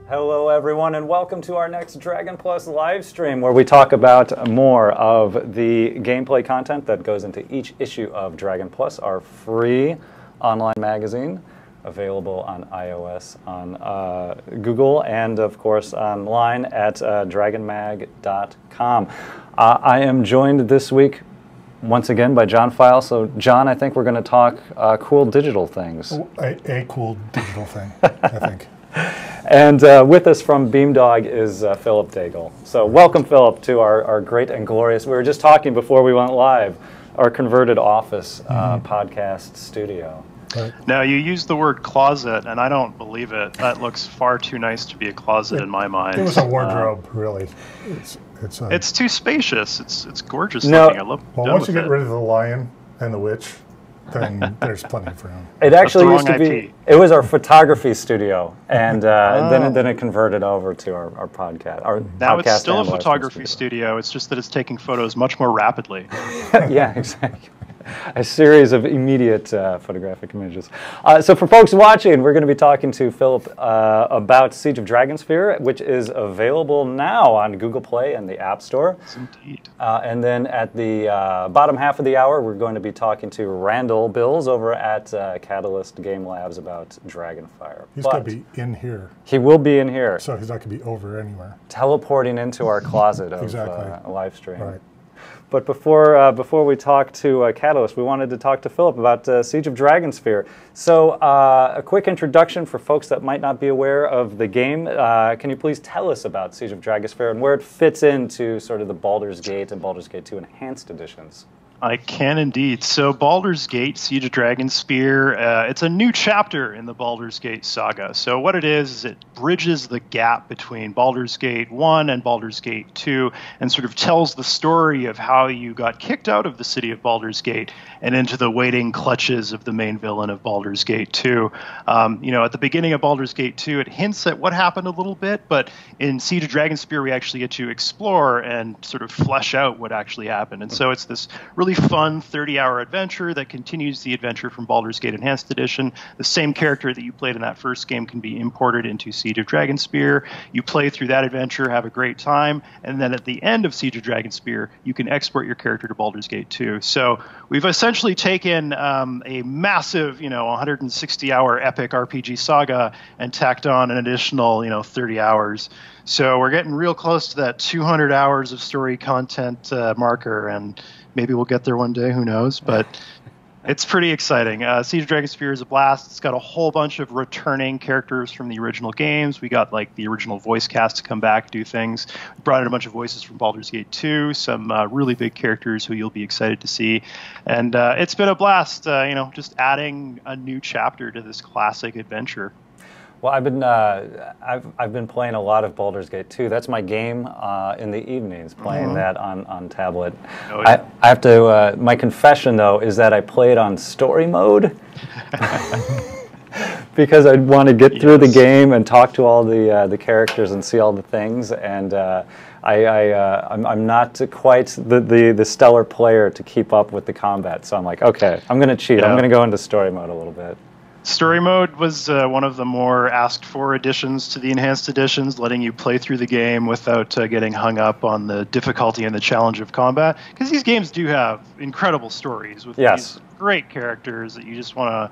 Hello everyone and welcome to our next Dragon Plus live stream where we talk about more of the gameplay content that goes into each issue of Dragon Plus, our free online magazine available on iOS, on Google, and of course online at dragonmag.com. I am joined this week once again by John File. So John, I think we're going to talk cool digital things. A cool digital thing, I think. And with us from Beamdog is Philip Daigle. So welcome, Philip, to our great and glorious, we were just talking before we went live, our converted office podcast studio. Right. Now, you used the word closet, and I don't believe it. That looks far too nice to be a closet in my mind. It was a wardrobe, really. It's too spacious. It's gorgeous looking. I love. Well, once you get rid of the lion and the witch, then there's plenty for him. It actually used to be. It was our photography studio, and then it converted over to our podcast. Now it's still a photography studio. It's just that it's taking photos much more rapidly. Yeah, exactly. A series of immediate photographic images. So for folks watching, we're going to be talking to Philip about Siege of Dragonsphere, which is available now on Google Play and the App Store. Yes, indeed. And then at the bottom half of the hour, we're going to be talking to Randall Bills over at Catalyst Game Labs about Dragonfire. He's going to be in here. He will be in here. So he's not going to be over anywhere. Teleporting into our closet of exactly. Live stream. Right. But before we talk to Catalyst, we wanted to talk to Philip about Siege of Dragonsphere. So a quick introduction for folks that might not be aware of the game. Can you please tell us about Siege of Dragonsphere and where it fits into sort of the Baldur's Gate and Baldur's Gate 2 Enhanced editions? I can indeed. So Baldur's Gate, Siege of Dragonspear, it's a new chapter in the Baldur's Gate saga. So what it is it bridges the gap between Baldur's Gate 1 and Baldur's Gate 2 and sort of tells the story of how you got kicked out of the city of Baldur's Gate and into the waiting clutches of the main villain of Baldur's Gate 2. At the beginning of Baldur's Gate 2, it hints at what happened a little bit, but in Siege of Dragonspear, we actually get to explore and sort of flesh out what actually happened. And so it's this really fun 30-hour adventure that continues the adventure from Baldur's Gate Enhanced Edition. The same character that you played in that first game can be imported into Siege of Dragonspear. You play through that adventure, have a great time, and then at the end of Siege of Dragonspear, you can export your character to Baldur's Gate 2. So we've essentially taken a massive, 160-hour epic RPG saga and tacked on an additional, 30 hours. So we're getting real close to that 200 hours of story content marker, and maybe we'll get there one day, who knows, but it's pretty exciting. Siege of Dragonspear is a blast. It's got a whole bunch of returning characters from the original games. We got the original voice cast to come back, do things. We brought in a bunch of voices from Baldur's Gate 2, some really big characters who you'll be excited to see. And it's been a blast, just adding a new chapter to this classic adventure. Well, I've been playing a lot of Baldur's Gate 2. That's my game in the evenings, playing that on tablet. Oh, yeah. I have to. My confession though is that I played on story mode because I want to get through the game and talk to all the characters and see all the things. And I'm not quite the stellar player to keep up with the combat. So I'm like, okay, I'm going to cheat. Yeah. I'm going to go into story mode a little bit. Story mode was one of the more asked-for additions to the Enhanced Editions, letting you play through the game without getting hung up on the difficulty and the challenge of combat. Because these games do have incredible stories with these great characters that you just want to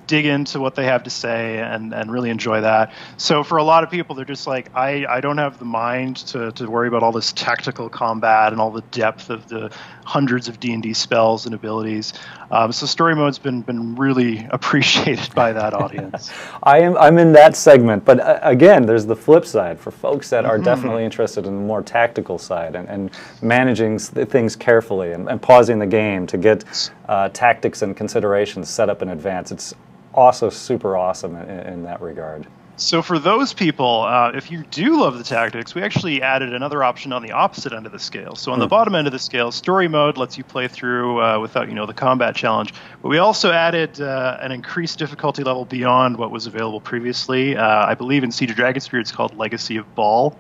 dig into what they have to say and really enjoy that. So for a lot of people, they're just like, I don't have the mind to worry about all this tactical combat and all the depth of the hundreds of D&D spells and abilities. So story mode's been really appreciated by that audience. I'm in that segment, but again, there's the flip side for folks that are definitely interested in the more tactical side and managing things carefully and pausing the game to get tactics and considerations set up in advance. It's also super awesome in that regard. So for those people, if you do love the tactics, we actually added another option on the opposite end of the scale. So on the bottom end of the scale, story mode lets you play through without, the combat challenge. But we also added an increased difficulty level beyond what was available previously. I believe in Siege of Dragonspear, it's called Legacy of Baal.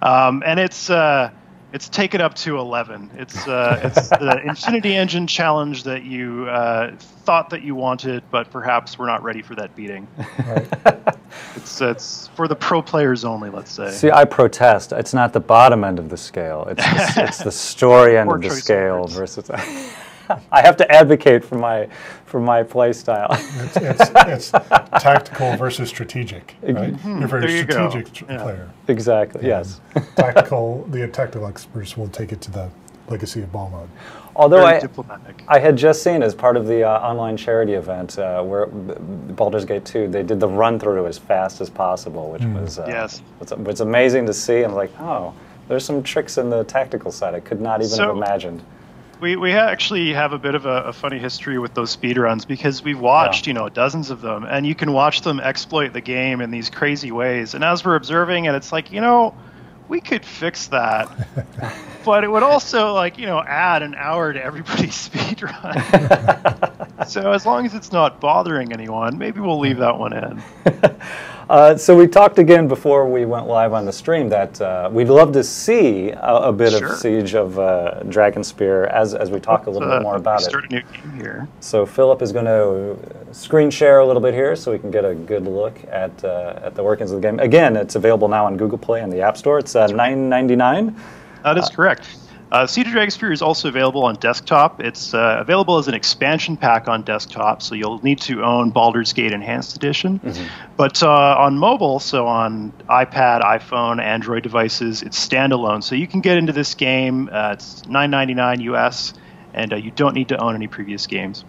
And it's It's taken up to 11. It's the Infinity Engine challenge that you thought that you wanted, but perhaps we're not ready for that beating. Right. It's for the pro players only, let's say. See, I protest. It's not the bottom end of the scale. It's the story end of the scale versus. I have to advocate for my play style. It's tactical versus strategic, right? You're a very strategic player. Exactly. Yes. The tactical experts will take it to the Legacy of Ball mode. Although diplomatic. I had just seen as part of the online charity event where Baldur's Gate 2, they did the run through as fast as possible, which was it's amazing to see. And like, oh, there's some tricks in the tactical side I could not even have imagined. We actually have a bit of a funny history with those speedruns because we've watched, dozens of them, and you can watch them exploit the game in these crazy ways. And as we're observing it, it's like, we could fix that, but it would also add an hour to everybody's speedrun. So as long as it's not bothering anyone, maybe we'll leave that one in. So we talked again before we went live on the stream that we'd love to see a bit of Siege of Dragonspear as we talk a little bit more about it. Start a new game here. So Philip is going to screen share a little bit here so we can get a good look at the workings of the game. Again, it's available now on Google Play and the App Store. It's $9.99. That is correct. Siege of Dragonspear is also available on desktop. It's available as an expansion pack on desktop, so you'll need to own Baldur's Gate Enhanced Edition. But on mobile, so on iPad, iPhone, Android devices, it's standalone. So you can get into this game. It's $9.99 US, and you don't need to own any previous games.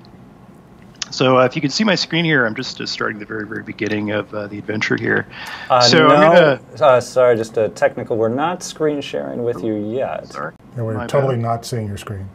So if you can see my screen here, I'm just starting the very, very beginning of the adventure here. Sorry, just a technical. We're not screen sharing with you yet. Sorry. Yeah, we're totally not seeing your screen.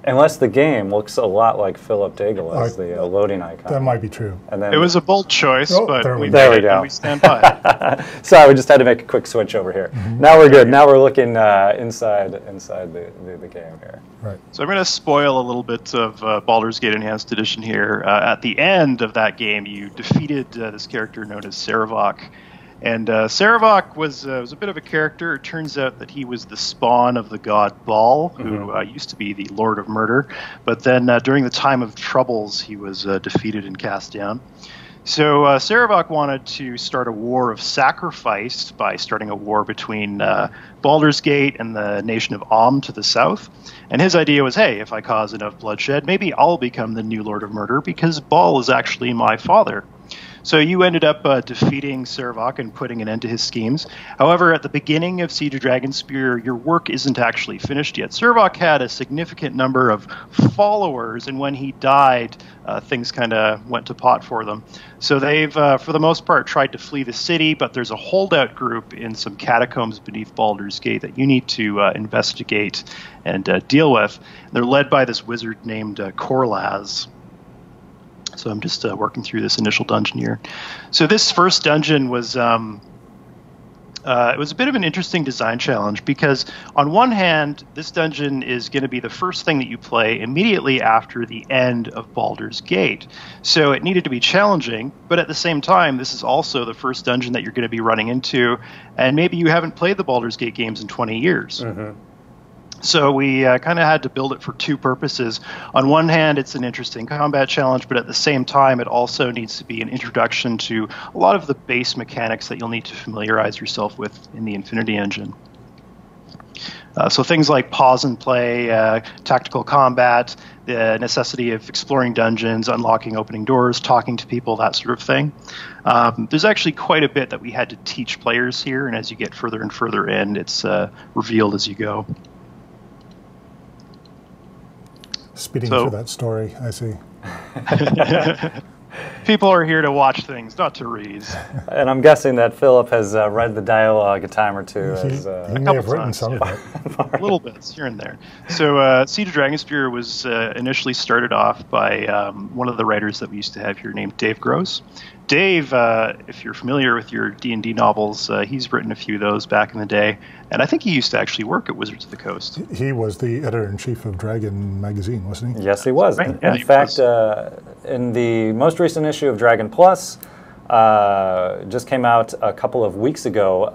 Unless the game looks a lot like Philip Daigle as the loading icon. That might be true. And then it was a bold choice, but there we go. We stand by it. Sorry, we just had to make a quick switch over here. Now we're good. Now we're looking inside the game here. Right. So I'm going to spoil a little bit of Baldur's Gate Enhanced Edition here. At the end of that game, you defeated this character known as Sarevok. And Sarevok was a bit of a character. It turns out that he was the spawn of the god Baal, who used to be the Lord of Murder. But then during the time of troubles, he was defeated and cast down. So Sarevok wanted to start a war of sacrifice by starting a war between Baldur's Gate and the nation of Om to the south. And his idea was, hey, if I cause enough bloodshed, maybe I'll become the new Lord of Murder because Baal is actually my father. So you ended up defeating Sarevok and putting an end to his schemes. However, at the beginning of Siege of Dragonspear, your work isn't actually finished yet. Sarevok had a significant number of followers, and when he died, things kind of went to pot for them. So they've, for the most part, tried to flee the city, but there's a holdout group in some catacombs beneath Baldur's Gate that you need to investigate and deal with. They're led by this wizard named Korlaz. So I'm just working through this initial dungeon here. So this first dungeon was it was a bit of an interesting design challenge because on one hand, this dungeon is going to be the first thing that you play immediately after the end of Baldur's Gate. So it needed to be challenging, but at the same time, this is also the first dungeon that you're going to be running into, and maybe you haven't played the Baldur's Gate games in 20 years. So we kind of had to build it for two purposes. On one hand, it's an interesting combat challenge, but at the same time, it also needs to be an introduction to a lot of the base mechanics that you'll need to familiarize yourself with in the Infinity Engine. So things like pause and play, tactical combat, the necessity of exploring dungeons, unlocking opening doors, talking to people, that sort of thing. There's actually quite a bit that we had to teach players here, and as you get further and further in, it's revealed as you go. Speeding through that story, I see. People are here to watch things, not to read. And I'm guessing that Philip has read the dialogue a time or two. He may have written some of it. Little bits here and there. So Siege of Dragonspear was initially started off by one of the writers that we used to have here named Dave Gross. Dave, if you're familiar with your D&D novels, he's written a few of those back in the day, and I think he used to actually work at Wizards of the Coast. He was the editor-in-chief of Dragon magazine, wasn't he? Yes, he was. Right. In fact, in the most recent issue of Dragon Plus, just came out a couple of weeks ago.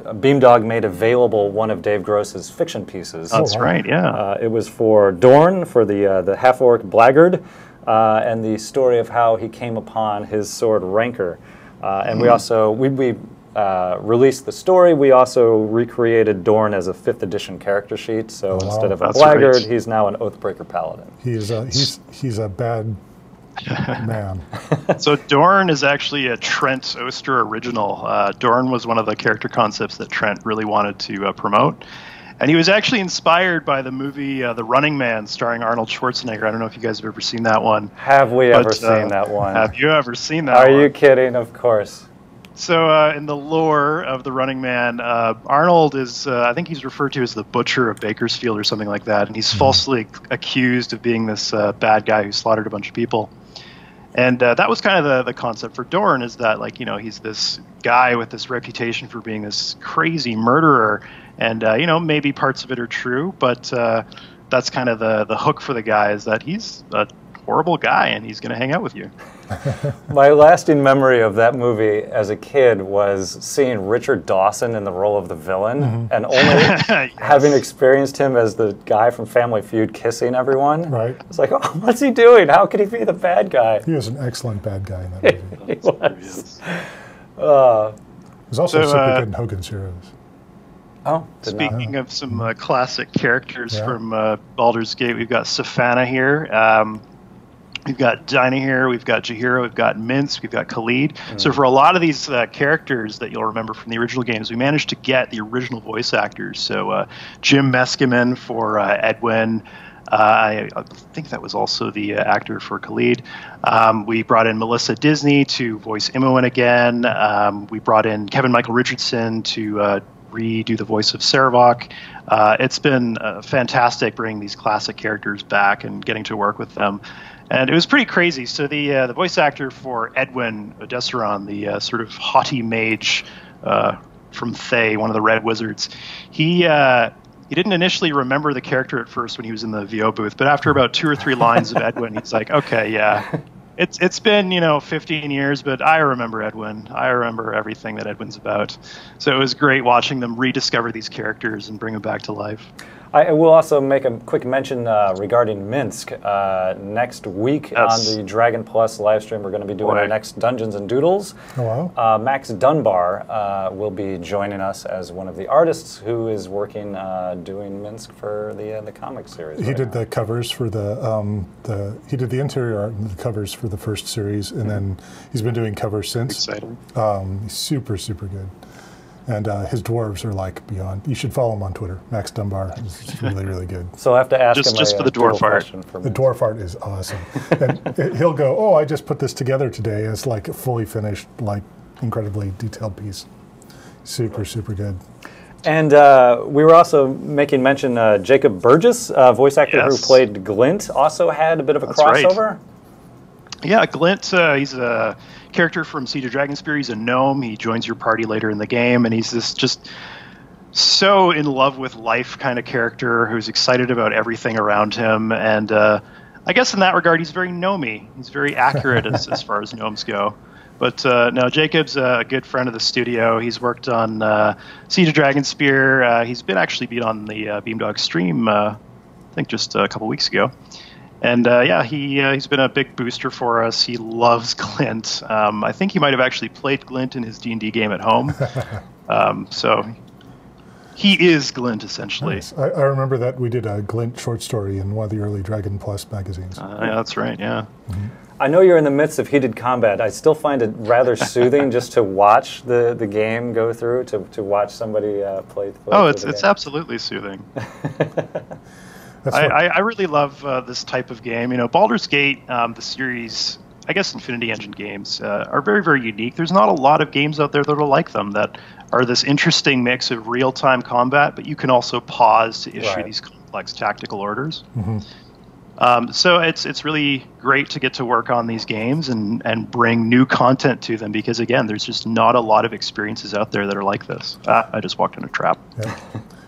Beamdog made available one of Dave Gross's fiction pieces. That's right, yeah. It was for Dorn, for the half-orc blackguard, and the story of how he came upon his sword Rancor. And we also released the story. We also recreated Dorn as a 5th edition character sheet. So instead of a blackguard, he's now an Oathbreaker paladin. He's a bad man. So Dorn is actually a Trent Oster original. Dorn was one of the character concepts that Trent really wanted to promote. And he was actually inspired by the movie The Running Man, starring Arnold Schwarzenegger. I don't know if you guys have ever seen that one. Have we ever seen that one? Have you ever seen that one? Are you kidding? Of course. So in the lore of The Running Man, Arnold is, I think he's referred to as the Butcher of Bakersfield or something like that. And he's falsely accused of being this bad guy who slaughtered a bunch of people. And that was kind of the concept for Dorn, is that, like, you know, he's this guy with this reputation for being this crazy murderer. And, you know, maybe parts of it are true, but that's kind of the hook for the guy, is that he's a horrible guy and he's going to hang out with you. My lasting memory of that movie as a kid was seeing Richard Dawson in the role of the villain, and only having experienced him as the guy from Family Feud kissing everyone. Right. It's like, oh, what's he doing? How could he be the bad guy? He was an excellent bad guy in that movie. He was. He was also super good in Hogan's Heroes. Oh, speaking of some classic characters from Baldur's Gate, we've got Safana here. We've got Dinah here, we've got Jaheira, we've got Minsk, we've got Khalid. So for a lot of these characters that you'll remember from the original games, we managed to get the original voice actors. So Jim Meskimen for Edwin. I think that was also the actor for Khalid. We brought in Melissa Disney to voice Imoen again. We brought in Kevin Michael Richardson to redo the voice of Saravok. It's been fantastic bringing these classic characters back and getting to work with them. And it was pretty crazy. So the voice actor for Edwin Odessaron, the sort of haughty mage from Thay, one of the Red Wizards, he didn't initially remember the character at first when he was in the VO booth, but after about 2 or 3 lines of Edwin, he's like, okay, yeah, it's been 15 years, but I remember Edwin. I remember everything that Edwin's about. So it was great watching them rediscover these characters and bring them back to life. I will also make a quick mention regarding Minsk. Next week on the Dragon Plus live stream, we're going to be doing our next Dungeons and Doodles. Oh, wow. Max Dunbar will be joining us as one of the artists who is working doing Minsk for the comic series. He did the covers for he did the interior art and the covers for the first series, and then he's been doing covers since. Exciting. He's super, super good. And his dwarves are like beyond. You should follow him on Twitter. Max Dunbar is really, really good. So I have to ask him just for the dwarf art. The dwarf art is awesome. And he'll go, oh, I just put this together today. It's like a fully finished, like incredibly detailed piece. Super, super good. And we were also making mention, Jacob Burgess, voice actor who played Glint, also had a bit of a crossover. Right. Yeah, Glint, he's a character from Siege of Dragonspear. He's a gnome. He joins your party later in the game, and he's this just so in love with life kind of character who's excited about everything around him. And I guess in that regard, he's very gnomey. He's very accurate as far as gnomes go. But no, Jacob's a good friend of the studio. He's worked on Siege of Dragonspear. He's been on the Beamdog stream, I think just a couple weeks ago. And yeah, he's been a big booster for us. He loves Glint. I think he might have actually played Glint in his D&D game at home. So he is Glint, essentially. Nice. I remember that we did a Glint short story in one of the early Dragon Plus magazines. Yeah, that's right, yeah. Mm-hmm. I know you're in the midst of heated combat. I still find it rather soothing just to watch the game go through, to watch somebody play. Oh, it's absolutely soothing. I really love this type of game. Baldur's Gate, the series, I guess Infinity Engine games, are very, very unique. There's not a lot of games out there that are like them, that are this interesting mix of real-time combat, but you can also pause to issue these complex tactical orders. Mm-hmm. So it's really great to get to work on these games and bring new content to them, because, again, there's just not a lot of experiences out there that are like this. I just walked in a trap. Yeah.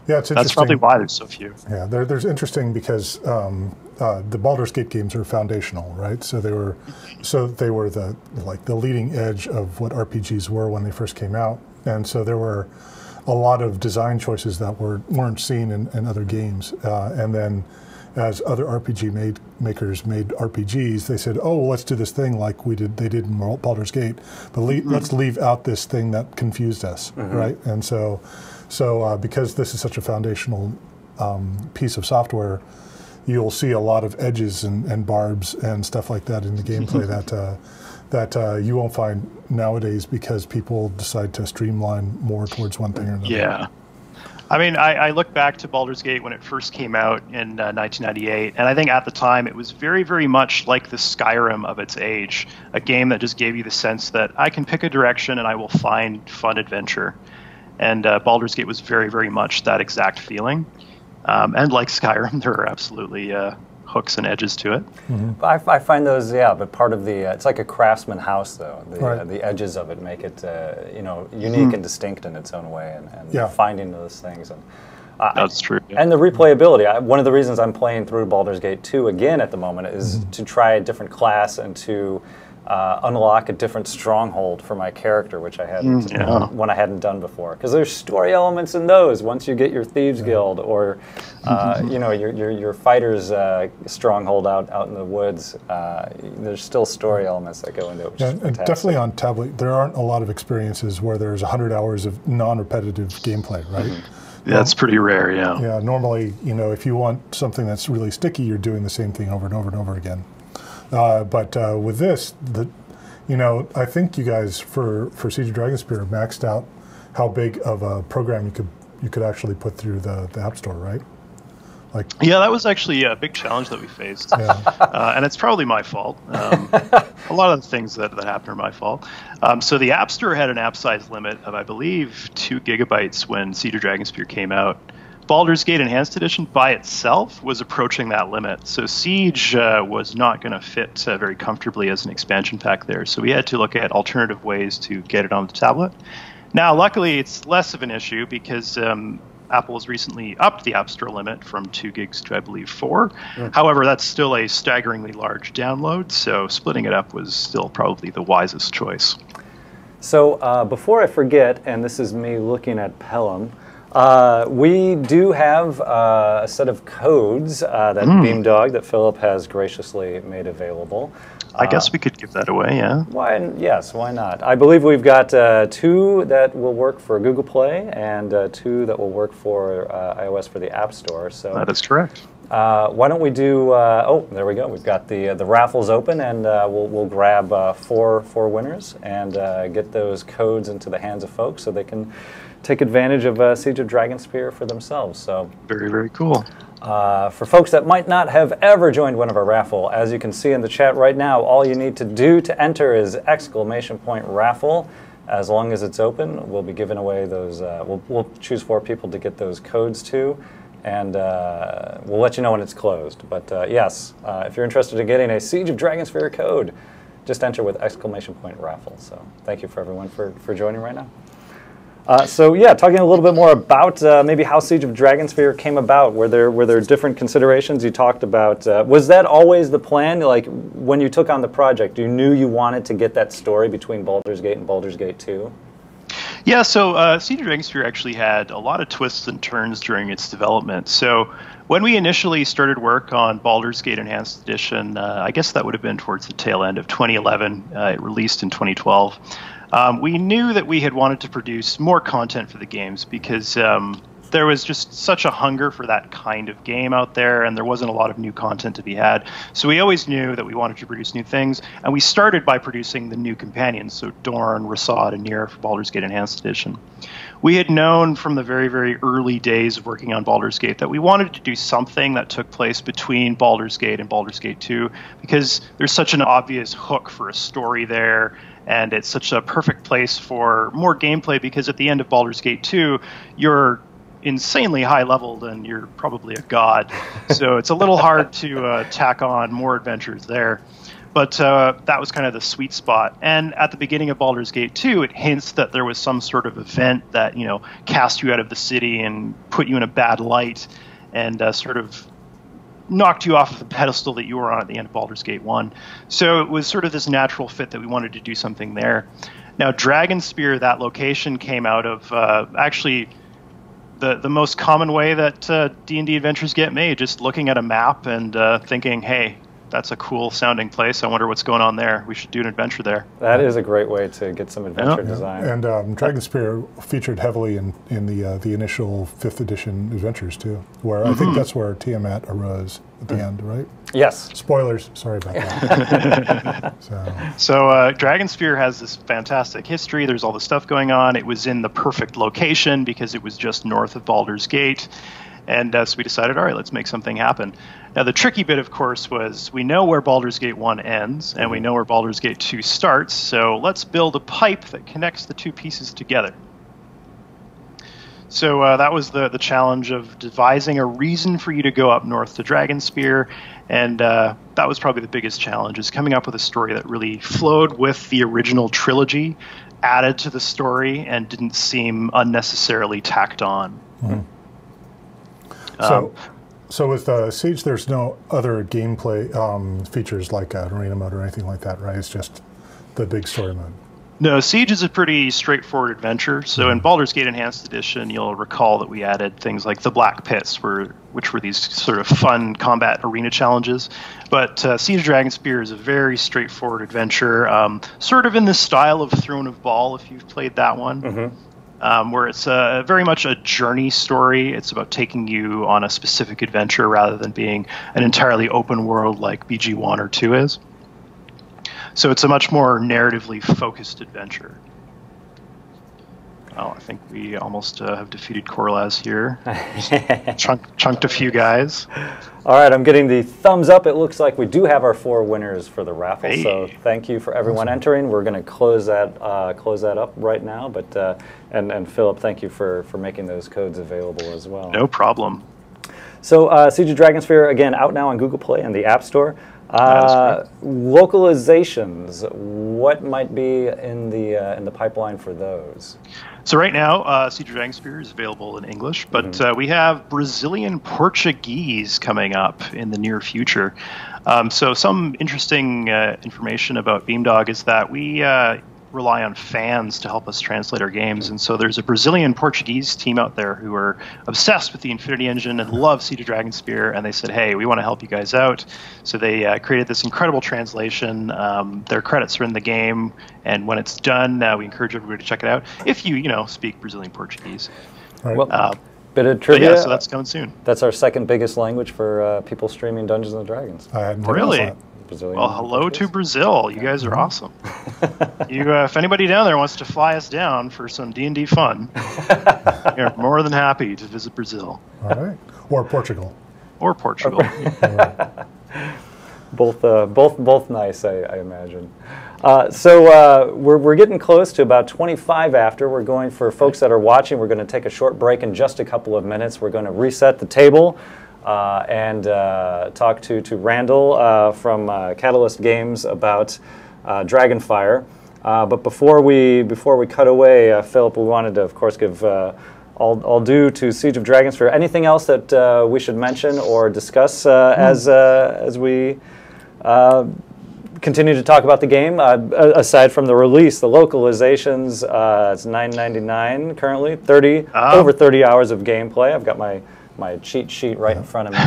Yeah, it's interesting. That's probably why there's so few. Yeah, there's interesting because the Baldur's Gate games are foundational, right? So they were the leading edge of what RPGs were when they first came out, and so there were a lot of design choices that weren't seen in other games, and then as other RPG makers made RPGs, they said, "Oh, well, let's do this thing like they did in Baldur's Gate, but let's leave out this thing that confused us, right?" And so because this is such a foundational piece of software, you'll see a lot of edges and barbs and stuff like that in the gameplay that you won't find nowadays because people decide to streamline more towards one thing or another. Yeah. I mean, I look back to Baldur's Gate when it first came out in 1998, and I think at the time it was very, very much like the Skyrim of its age, a game that just gave you the sense that I can pick a direction and I will find fun adventure. And Baldur's Gate was very, very much that exact feeling. And like Skyrim, there are absolutely hooks and edges to it. I find those, but part of the, it's like a craftsman house, though. Right. The edges of it make it, unique and distinct in its own way, and finding those things. And that's true. Yeah. And the replayability. One of the reasons I'm playing through Baldur's Gate 2 again at the moment is to try a different class and to unlock a different stronghold for my character, which I hadn't one I hadn't done before. Because there's story elements in those. Once you get your thieves guild or your fighter's stronghold out in the woods, there's still story elements that go into it. Which is fantastic. Definitely on tablet, there aren't a lot of experiences where there's 100 hours of non-repetitive gameplay, right? Yeah, that's pretty rare. Yeah. Yeah. Normally, if you want something that's really sticky, you're doing the same thing over and over and over again. But with this, I think you guys for Siege of Dragonspear maxed out how big of a program you could actually put through the App Store, right? Yeah, that was actually a big challenge that we faced, and it's probably my fault. A lot of the things that happen are my fault. So the App Store had an app size limit of, I believe, 2 gigabytes when Siege of Dragonspear came out. Baldur's Gate Enhanced Edition by itself was approaching that limit. So Siege was not going to fit very comfortably as an expansion pack there. So we had to look at alternative ways to get it on the tablet. Now, luckily, it's less of an issue because Apple has recently upped the App Store limit from 2 gigs to, I believe, 4. However, that's still a staggeringly large download. So splitting it up was still probably the wisest choice. So before I forget, and this is me looking at Pelham, we do have a set of codes that Beamdog that Philip has graciously made available. I guess we could give that away, yeah. Yes, why not? I believe we've got 2 that will work for Google Play and 2 that will work for iOS for the App Store. So that is correct. Why don't we do? There we go. We've got the raffles open, and we'll grab 4 winners and get those codes into the hands of folks so they can take advantage of Siege of Dragonspear for themselves. So very, very cool. For folks that might not have ever joined one of our raffle, as you can see in the chat right now, all you need to do to enter is !raffle. As long as it's open, we'll be giving away those. We'll choose 4 people to get those codes to, and we'll let you know when it's closed. But yes, if you're interested in getting a Siege of Dragonspear code, just enter with !raffle. So thank you for everyone for joining right now. Talking a little bit more about maybe how Siege of Dragonspear came about. Were there different considerations you talked about? Was that always the plan? Like when you took on the project, you knew you wanted to get that story between Baldur's Gate and Baldur's Gate 2? Yeah, so Siege of Dragonspear actually had a lot of twists and turns during its development. So when we initially started work on Baldur's Gate Enhanced Edition, I guess that would have been towards the tail end of 2011. It released in 2012. We knew that we had wanted to produce more content for the games because there was just such a hunger for that kind of game out there, and there wasn't a lot of new content to be had. So we always knew that we wanted to produce new things, and we started by producing the new companions, so Dorn, Rasad, and Nir for Baldur's Gate Enhanced Edition. We had known from the very, very early days of working on Baldur's Gate that we wanted to do something that took place between Baldur's Gate and Baldur's Gate 2 because there's such an obvious hook for a story there, and it's such a perfect place for more gameplay because at the end of Baldur's Gate 2, you're insanely high-leveled and you're probably a god. So it's a little hard to tack on more adventures there. But that was kind of the sweet spot. And at the beginning of Baldur's Gate 2, it hints that there was some sort of event that, cast you out of the city and put you in a bad light and sort of knocked you off of the pedestal that you were on at the end of Baldur's Gate 1. So it was sort of this natural fit that we wanted to do something there. Now, Dragonspear, that location came out of actually the most common way that D&D adventures get made, just looking at a map and thinking, hey, that's a cool sounding place. I wonder what's going on there. We should do an adventure there. That is a great way to get some adventure design. And Dragonspear featured heavily in the initial 5th edition adventures too, where I think that's where Tiamat arose at the end, right? Yes. Spoilers. Sorry about that. So Dragonspear has this fantastic history. There's all this stuff going on. It was in the perfect location because it was just north of Baldur's Gate. And so we decided, all right, let's make something happen. Now, the tricky bit, of course, was we know where Baldur's Gate 1 ends, and we know where Baldur's Gate 2 starts, so let's build a pipe that connects the two pieces together. So that was the challenge of devising a reason for you to go up north to Dragonspear, and that was probably the biggest challenge, is coming up with a story that really flowed with the original trilogy, added to the story, and didn't seem unnecessarily tacked on. So with Siege, there's no other gameplay features like an arena mode or anything like that, right? It's just the big story mode. No, Siege is a pretty straightforward adventure. So in Baldur's Gate Enhanced Edition, you'll recall that we added things like the Black Pits, which were these sort of fun combat arena challenges. But Siege of Dragonspear is a very straightforward adventure, sort of in the style of Throne of Ball, if you've played that one. Where it's very much a journey story. It's about taking you on a specific adventure rather than being an entirely open world like BG1 or 2 is. So it's a much more narratively focused adventure. Oh, I think we almost have defeated Korlaz here. Chunked a few guys. All right, I'm getting the thumbs up. It looks like we do have our 4 winners for the raffle. Hey. So thank you for everyone entering. We're going to close that up right now. But and Philip, thank you for making those codes available as well. No problem. So Siege of Dragonsphere, again, out now on Google Play and the App Store. Localizations, what might be in the pipeline for those? So right now, Siege of Dragonspear is available in English, but we have Brazilian Portuguese coming up in the near future. So some interesting information about Beamdog is that we rely on fans to help us translate our games, and so there's a Brazilian Portuguese team out there who are obsessed with the Infinity Engine and love Siege of Dragonspear, and they said, hey, we want to help you guys out. So they created this incredible translation. Their credits are in the game, and when it's done, we encourage everybody to check it out if you speak Brazilian Portuguese. Right. Well, bit of trivia. Yeah, so that's coming soon. That's our second biggest language for people streaming Dungeons and Dragons. I hadn't Really? noticed that. Brazilian Well, hello Portuguese. to Brazil. You guys are awesome. If anybody down there wants to fly us down for some D&D fun, you're more than happy to visit Brazil. All right. Or Portugal. Or Portugal. Both nice, I imagine. So we're getting close to about 25 after. We're going, for folks that are watching, we're going to take a short break in just a couple of minutes. We're going to reset the table and talk to Randall from Catalyst Games about Dragonfire. But before we cut away, Philip, we wanted to, of course, give all due to Siege of Dragonsphere. Anything else that we should mention or discuss as we continue to talk about the game, aside from the release, the localizations? It's $9.99 currently, over 30 hours of gameplay. I've got my cheat sheet right in front of me.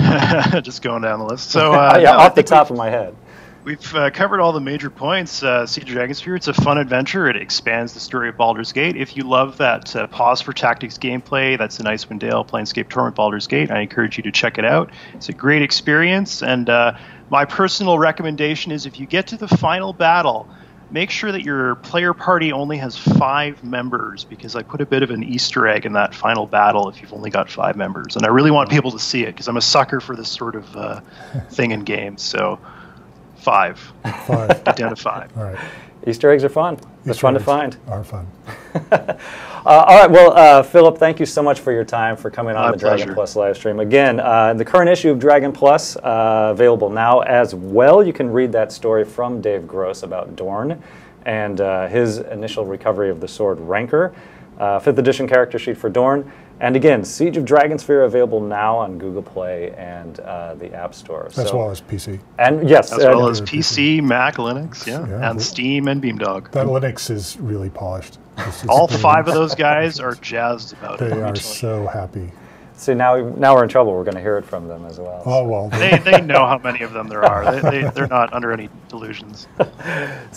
Just going down the list. So yeah, off the top of my head. We've covered all the major points. Siege of Dragonsphere, it's a fun adventure. It expands the story of Baldur's Gate. If you love that pause for tactics gameplay, that's in Icewind Dale, Planescape Torment, Baldur's Gate, I encourage you to check it out. It's a great experience, and my personal recommendation is if you get to the final battle, make sure that your player party only has 5 members, because I put a bit of an Easter egg in that final battle if you've only got 5 members. And I really want people to see it, because I'm a sucker for this sort of thing in games. So 5. Get down to 5. All right. Easter eggs are fun. They're fun to find. Are fun. All right. Well, Philip, thank you so much for your time, for coming on My the pleasure. Dragon Plus live stream. Again, the current issue of Dragon Plus available now as well. You can read that story from Dave Gross about Dorn and his initial recovery of the sword Rancor. 5th edition character sheet for Dorn. And again, Siege of Dragonsphere available now on Google Play and the App Store. As well as PC. And yes. As well as PC, Mac, Linux, Yeah, and Steam and Beamdog. That Linux is really polished. All 5 of those guys are jazzed about it. They are so happy. See, now we're in trouble. We're going to hear it from them as well. Oh, well. They know how many of them there are. They're not under any delusions.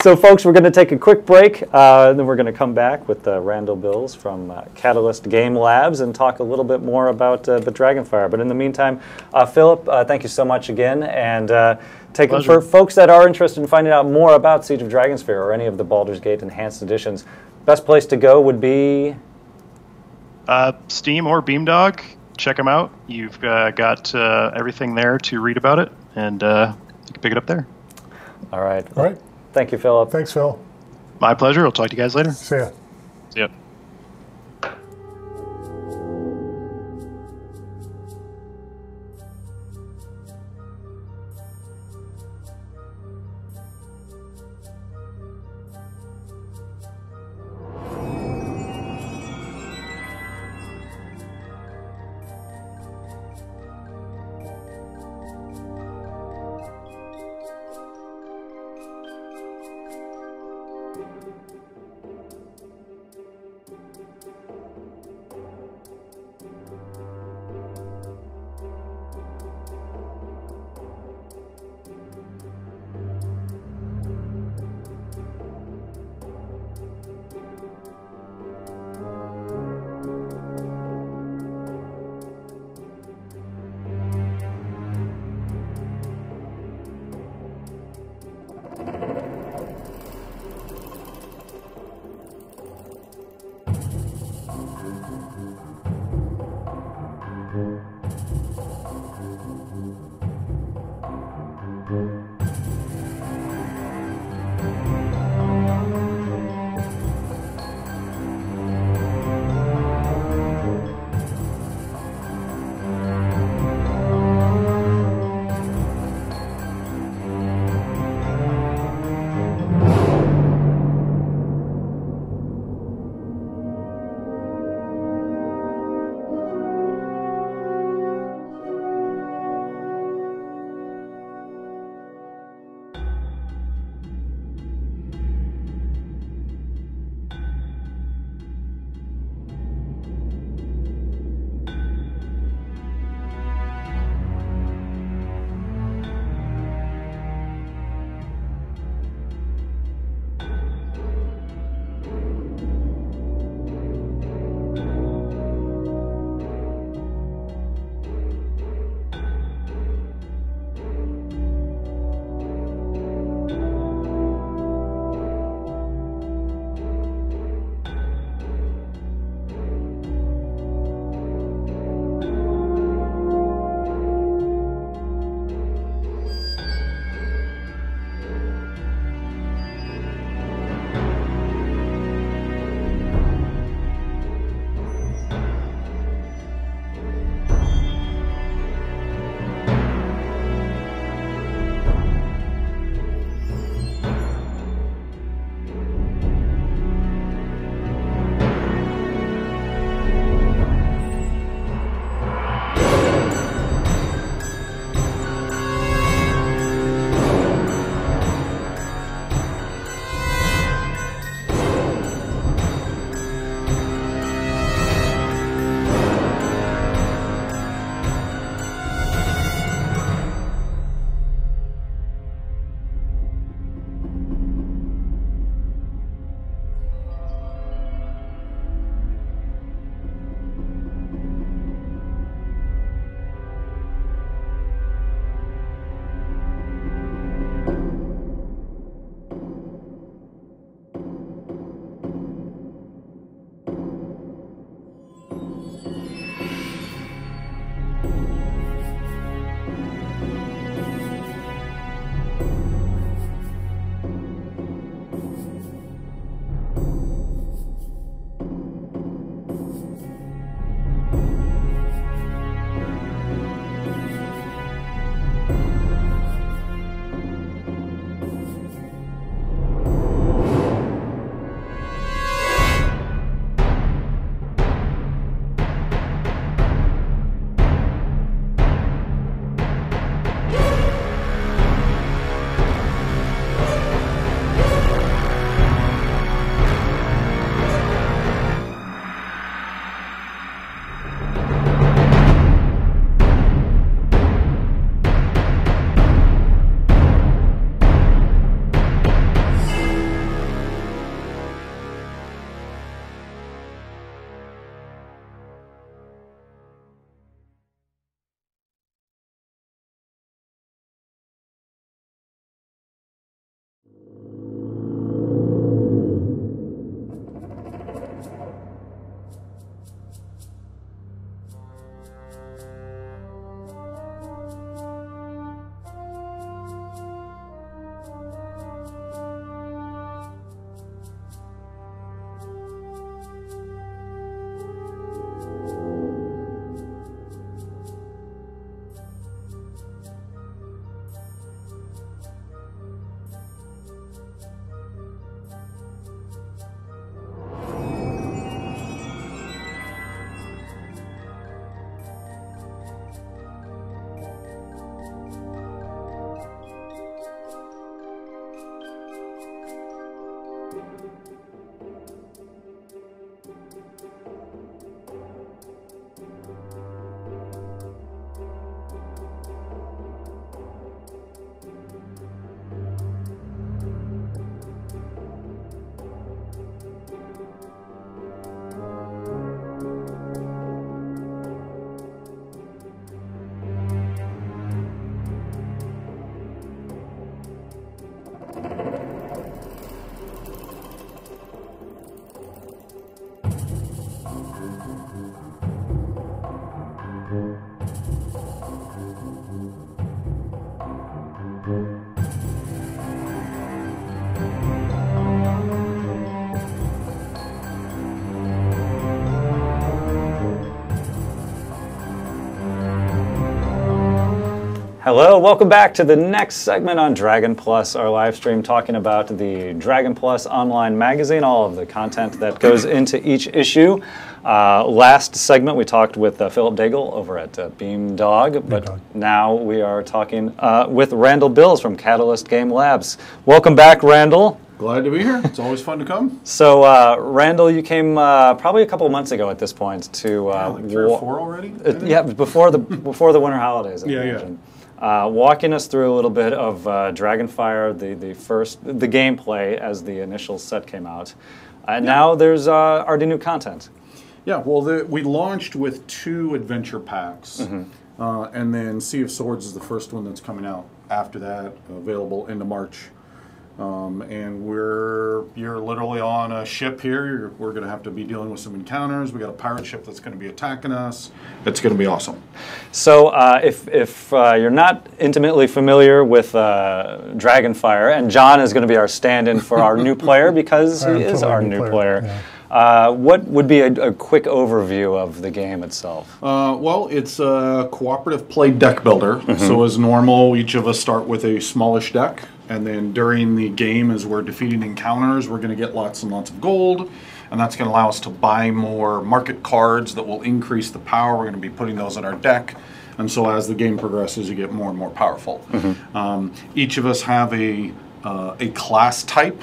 So, folks, we're going to take a quick break, and then we're going to come back with Randall Bills from Catalyst Game Labs and talk a little bit more about the Dragonfire. But in the meantime, Philip, thank you so much again. And for folks that are interested in finding out more about Siege of Dragonsphere or any of the Baldur's Gate Enhanced Editions, best place to go would be Steam or Beamdog. Check them out. You've got everything there to read about it, and you can pick it up there. All right. All right. Thank you, Philip. Thanks, Phil. My pleasure. I'll talk to you guys later. See ya. See ya. Hello, welcome back to the next segment on Dragon Plus, our live stream talking about the Dragon Plus online magazine, all of the content that goes into each issue. Last segment we talked with Philip Daigle over at Beamdog, but now we are talking with Randall Bills from Catalyst Game Labs. Welcome back, Randall. Glad to be here. It's always fun to come. So, Randall, you came probably a couple of months ago at this point to like 3 or 4 already. Yeah, before the winter holidays. I yeah, imagine. Walking us through a little bit of Dragonfire, the gameplay as the initial set came out. Now there's already new content. Yeah, well, we launched with 2 adventure packs, and then Sea of Swords is the first one that's coming out after that, available into March. And you're literally on a ship here. We're going to have to be dealing with some encounters. We got a pirate ship that's going to be attacking us. It's going to be awesome. So if you're not intimately familiar with Dragonfire, and John is going to be our stand-in for our new player because he is our new player. Yeah. What would be a quick overview of the game itself? Well, it's a cooperative play deck builder. So as normal, each of us start with a smallish deck. And then during the game, as we're defeating encounters, we're going to get lots and lots of gold. And that's going to allow us to buy more market cards that will increase the power. We're going to be putting those in our deck. And so as the game progresses, you get more and more powerful. Each of us have a class type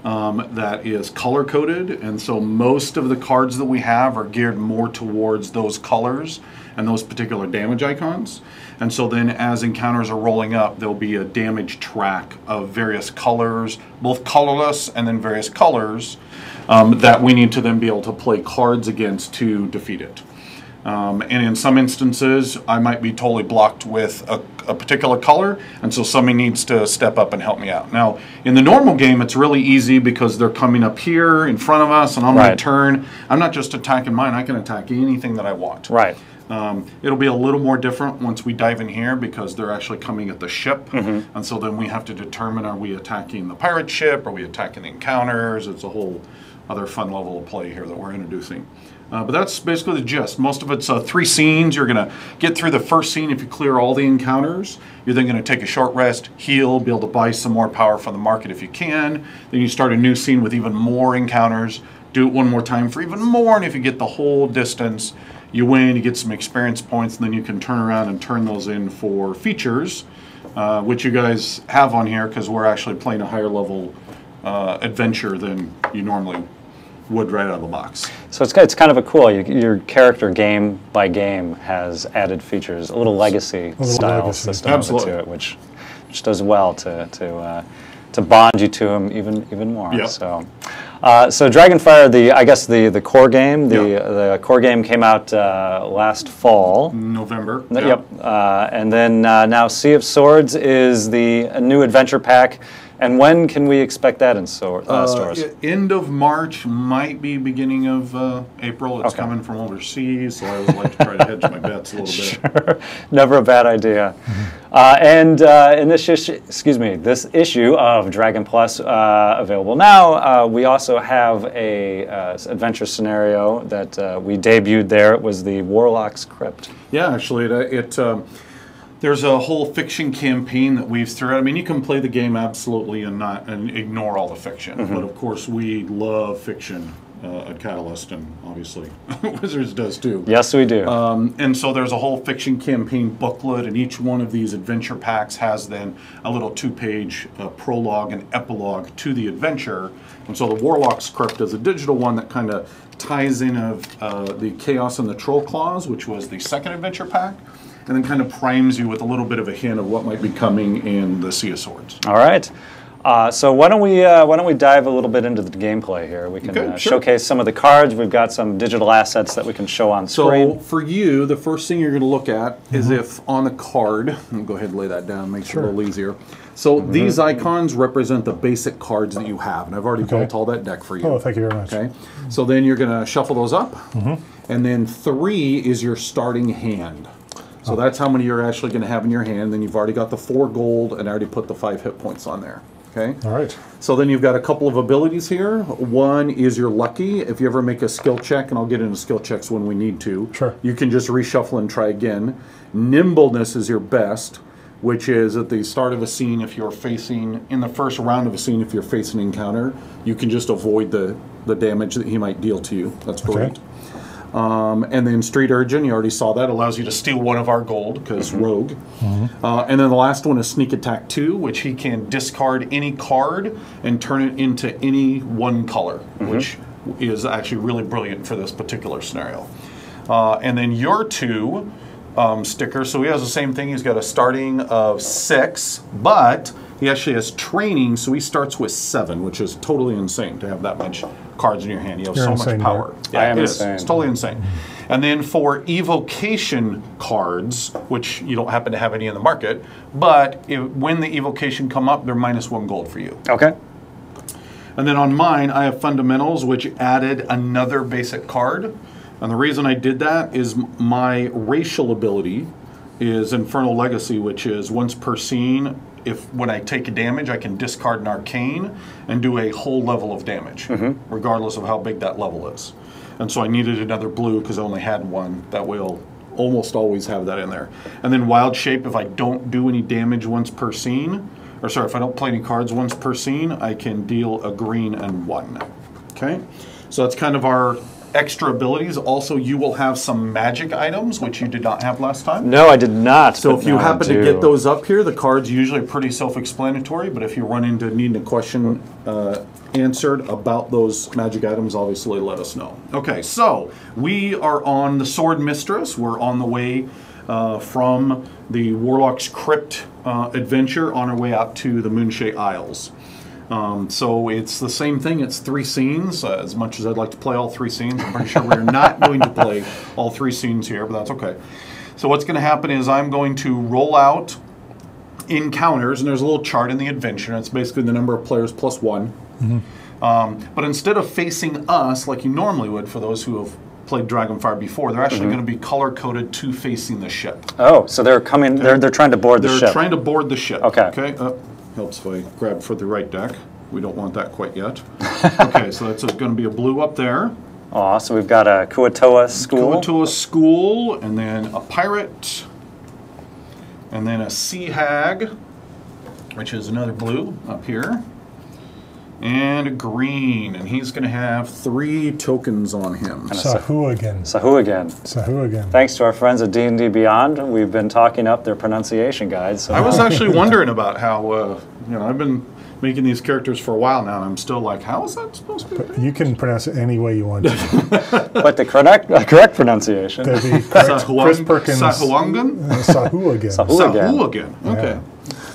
that is color-coded. And so most of the cards that we have are geared more towards those colors and those particular damage icons. And so then as encounters are rolling up, there'll be a damage track of various colors, both colorless and then various colors, that we need to then be able to play cards against to defeat it. And in some instances, I might be totally blocked with a particular color, and so somebody needs to step up and help me out. Now, in the normal game, it's really easy because they're coming up here in front of us, and on my turn, I'm not just attacking mine, I can attack anything that I want. Right. It'll be a little more different once we dive in here because they're actually coming at the ship. And so then we have to determine, are we attacking the pirate ship? Are we attacking the encounters? It's a whole other fun level of play here that we're introducing. But that's basically the gist. Most of it's 3 scenes. You're going to get through the first scene if you clear all the encounters. You're then going to take a short rest, heal, be able to buy some more power from the market if you can. Then you start a new scene with even more encounters. Do it one more time for even more, and if you get the whole distance, you win, you get some experience points, and then you can turn around and turn those in for features, which you guys have on here because we're actually playing a higher level adventure than you normally would right out of the box. So it's kind of a cool, your character game by game has added features, a little legacy style system to it, which does well to bond you to him even more. Yep. So Dragonfire, I guess the core game, the core game came out last fall. November. Yep. And then now Sea of Swords is a new adventure pack. And when can we expect that in stores? End of March, might be beginning of April. It's coming from overseas, so I always like to try to hedge my bets a little bit. Sure. Never a bad idea. And in this issue of Dragon Plus available now, we also have a adventure scenario that we debuted there. It was the Warlock's Crypt. Yeah, actually, there's a whole fiction campaign that weaves through it. I mean, you can play the game absolutely and ignore all the fiction. But of course, we love fiction at Catalyst, and obviously Wizards does too. Yes, we do. And so there's a whole fiction campaign booklet, and each one of these adventure packs has then a little 2-page prologue and epilogue to the adventure. And so the Warlock's Crypt is a digital one that kind of ties in of the Chaos and the Troll Claws, which was the second adventure pack, and then kind of primes you with a little bit of a hint of what might be coming in the Sea of Swords. All right. So why don't we dive a little bit into the gameplay here? We can showcase some of the cards. We've got some digital assets that we can show on screen. So for you, the first thing you're going to look at is if on a card, I'll go ahead and lay that down, makes it a little easier. So these icons represent the basic cards that you have, and I've already built all that deck for you. Oh, thank you very much. Okay. So then you're going to shuffle those up, and then 3 is your starting hand. So that's how many you're actually going to have in your hand. Then you've already got the 4 gold, and I already put the 5 hit points on there. Okay. All right. So then you've got a couple of abilities here. One is your lucky. If you ever make a skill check, and I'll get into skill checks when we need to, sure, you can just reshuffle and try again. Nimbleness is your best. which is at the start of a scene, if you're facing, in the first round of a scene, if you're facing an encounter, you can just avoid the damage that he might deal to you. That's great. And then Street Urchin, you already saw that, allows you to steal one of our gold, because rogue. And then the last one is Sneak Attack 2, which he can discard any card and turn it into any one color, which is actually really brilliant for this particular scenario. And then your 2 sticker, so he has the same thing. He's got a starting of 6, but he actually has training, so he starts with 7, which is totally insane to have that much cards in your hand. You have so much power. Yeah, I am it insane. is. It's totally insane. And then for evocation cards, which you don't happen to have any in the market, but when the evocation come up, they're -1 gold for you. Okay. And then on mine, I have fundamentals, which added another basic card. And the reason I did that is my racial ability is Infernal Legacy, which is once per scene, when I take a damage, I can discard an arcane and do a whole level of damage, regardless of how big that level is. And so I needed another blue because I only had one. That way I'll almost always have that in there. And then Wild Shape, if I don't do any damage once per scene, or sorry, if I don't play any cards once per scene, I can deal a green and 1. Okay? So that's kind of our extra abilities. Also, you will have some magic items, which you did not have last time. No, I did not. So if you happen to get those up here, the cards usually are pretty self-explanatory, but if you run into needing a question answered about those magic items, obviously let us know. Okay, so we are on the Sword Mistress. We're on the way from the Warlock's Crypt adventure on our way out to the Moonshae Isles. So it's the same thing. It's 3 scenes. As much as I'd like to play all 3 scenes, I'm pretty sure we're not going to play all 3 scenes here, but that's okay. So what's going to happen is I'm going to roll out encounters, and there's a little chart in the adventure. It's basically the number of players plus 1. But instead of facing us like you normally would for those who have played Dragonfire before, they're actually going to be color-coded to facing the ship. Oh, so they're coming, they're trying to board the ship. They're trying to board the ship. Okay. Okay. Helps if I grab for the right deck. We don't want that quite yet. Okay, so that's going to be a blue up there. Aw, so we've got a Kuatoa School. Kuatoa School, and then a Pirate, and then a Sea Hag, which is another blue up here, and a green, and he's going to have 3 tokens on him. Sahuagin. Sahuagin. Sahuagin. Thanks to our friends at D&D Beyond, we've been talking up their pronunciation guides. So I was actually wondering about how, I've been making these characters for a while now, and I'm still like, how is that supposed to be? You can pronounce it any way you want to. But the correct pronunciation. Chris Perkins. Sahuagin? Sahuagin. Sahuagin. Okay. Yeah.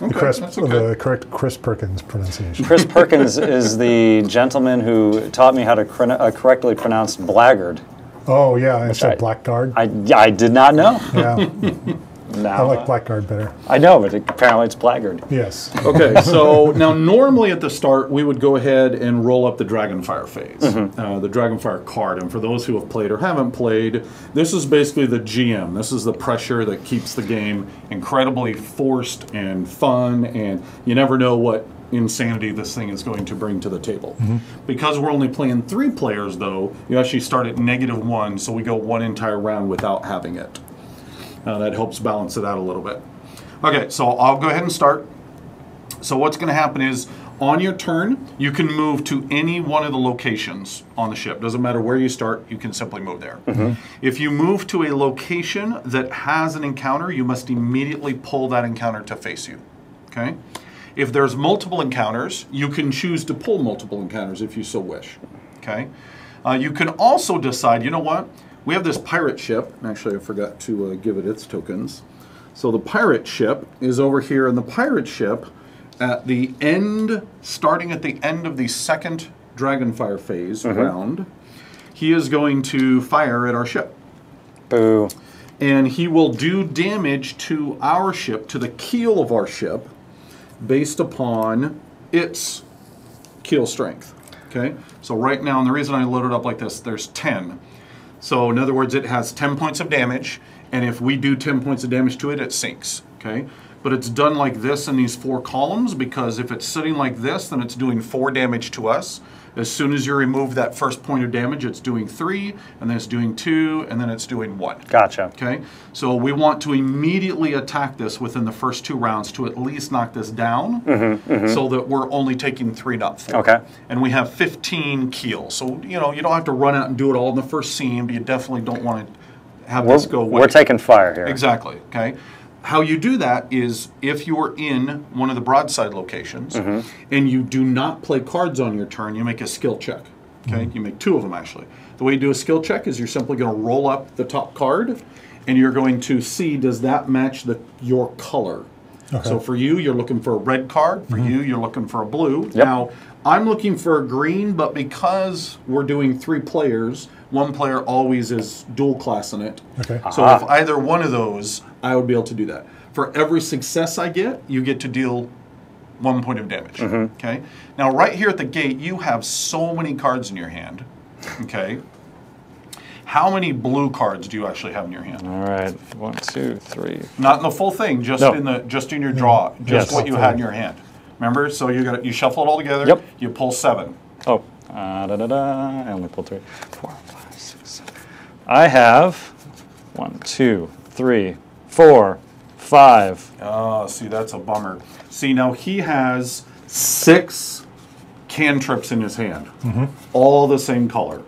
The correct Chris Perkins pronunciation. Chris Perkins is the gentleman who taught me how to correctly pronounce blackguard. Oh, yeah, instead of blackguard. I did not know. Yeah. Now, I like blackguard better. I know, but apparently it's blackguard. Yes. Okay, so now normally at the start we would go ahead and roll up the Dragonfire phase, the Dragonfire card. And for those who have played or haven't played, this is basically the GM. This is the pressure that keeps the game incredibly forced and fun, and you never know what insanity this thing is going to bring to the table. Because we're only playing 3 players, though, you actually start at -1, so we go 1 entire round without having it. That helps balance it out a little bit. Okay, so I'll go ahead and start. So what's going to happen is, on your turn, you can move to any one of the locations on the ship. Doesn't matter where you start, you can simply move there. If you move to a location that has an encounter, you must immediately pull that encounter to face you. Okay? If there's multiple encounters, you can choose to pull multiple encounters if you so wish. Okay? You can also decide, you know what? We have this pirate ship. Actually, I forgot to give it its tokens. So the pirate ship is over here, and the pirate ship, at the end, starting at the end of the 2nd Dragonfire phase round, he is going to fire at our ship. Boo. And he will do damage to our ship, to the keel of our ship, based upon its keel strength. Okay? So right now, and the reason I loaded up like this, there's 10. So in other words, it has 10 points of damage, and if we do 10 points of damage to it, it sinks, okay? But it's done like this in these 4 columns, because if it's sitting like this, then it's doing 4 damage to us. As soon as you remove that first point of damage, it's doing 3, and then it's doing 2, and then it's doing 1. Gotcha. Okay, so we want to immediately attack this within the first 2 rounds to at least knock this down, so that we're only taking 3, not 4. Okay. And we have 15 keels, so you know you don't have to run out and do it all in the first scene, but you definitely don't want to have this go away. We're taking fire here. Exactly. Okay. How you do that is if you are in one of the broadside locations and you do not play cards on your turn, you make a skill check. Okay, you make 2 of them actually. The way you do a skill check is you're simply going to roll up the top card, and you're going to see, does that match your color. Okay. So for you, you're looking for a red card. For you, you're looking for a blue. Yep. Now, I'm looking for a green, but because we're doing 3 players, 1 player always is dual class in it. Okay. So if either one of those, I would be able to do that. For every success I get, you get to deal 1 point of damage. Okay. Now, right here at the gate, you have so many cards in your hand. Okay. How many blue cards do you actually have in your hand? All right. 1, 2, 3. Not in the full thing, just in your draw, just what you had in your hand. Remember? So you shuffle it all together. Yep. You pull 7. Oh. I only pulled 3. 4, 5, 6, 7. I have 1, 2, 3, 4, 5. Oh, see, that's a bummer. See, now he has 6 cantrips in his hand, all the same color.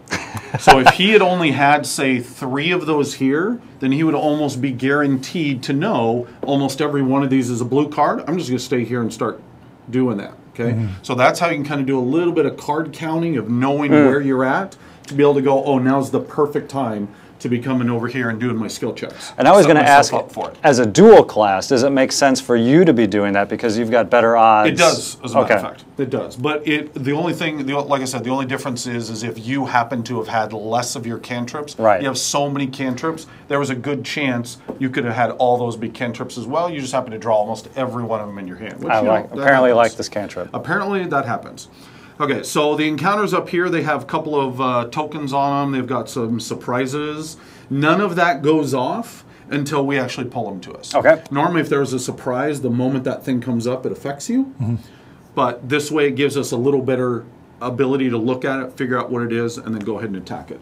So if he had only had, say, 3 of those here, then he would almost be guaranteed to know almost every one of these is a blue card. I'm just going to stay here and start doing that. Okay, so that's how you can kind of do a little bit of card counting of knowing where you're at to be able to go, oh, now's the perfect time to be coming over here and doing my skill checks. And I was going to ask, as a dual class, does it make sense for you to be doing that because you've got better odds? It does, as a matter of fact. It does. But the only thing, like I said, the only difference is if you happen to have had less of your cantrips, you have so many cantrips, there was a good chance you could have had all those be cantrips as well. You just happen to draw almost every one of them in your hand. Which, apparently like this cantrip. Apparently that happens. Okay, so the encounters up here, they have a couple of tokens on them. They've got some surprises. None of that goes off until we actually pull them to us. Okay. Normally, if there's a surprise, the moment that thing comes up, it affects you. But this way, it gives us a little better ability to look at it, figure out what it is, and then go ahead and attack it.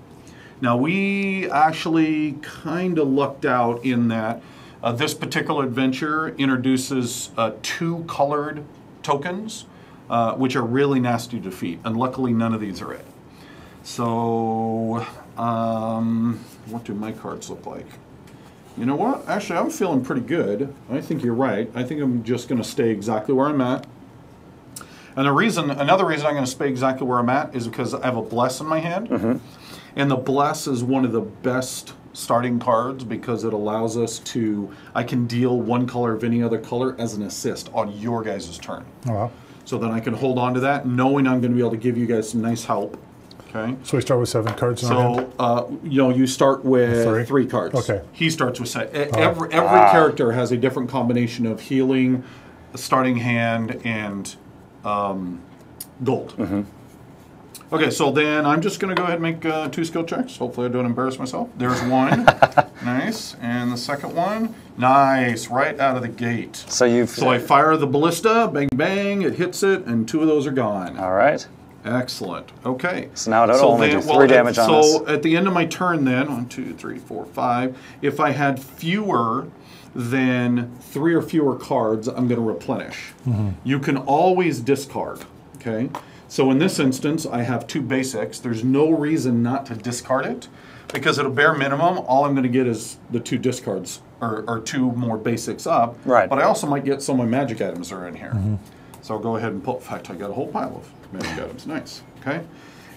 Now, we actually kind of lucked out in that this particular adventure introduces 2 colored tokens, which are really nasty to defeat, and luckily none of these are it. So, what do my cards look like? You know what? Actually, I'm feeling pretty good. I think you're right. I think I'm just going to stay exactly where I'm at. And another reason I'm going to stay exactly where I'm at is because I have a Bless in my hand. And the Bless is one of the best starting cards because it allows us to, I can deal 1 color of any other color as an assist on your guys' turn. Oh, wow. So then I can hold on to that, knowing I'm going to be able to give you guys some nice help. Okay. So we start with 7 cards in our hand? You start with 3 cards. Okay. He starts with 7. Every character has a different combination of healing, starting hand, and gold. Okay, so then I'm just going to go ahead and make 2 skill checks. Hopefully I don't embarrass myself. There's 1. Nice. And the second one. Nice. Right out of the gate. So I fire the ballista. Bang, bang. It hits it. And 2 of those are gone. All right. Excellent. Okay. So now it'll only do 3 damage on us. So at the end of my turn then, 1, 2, 3, 4, 5, if I had fewer than 3 or fewer cards, I'm going to replenish. You can always discard. Okay. So in this instance, I have 2 basics. There's no reason not to discard it because at a bare minimum, all I'm going to get is the 2 discards or 2 more basics up. Right. But I also might get some of my magic items that are in here. So I'll go ahead and pull. In fact, I got a whole pile of magic items. Nice. Okay.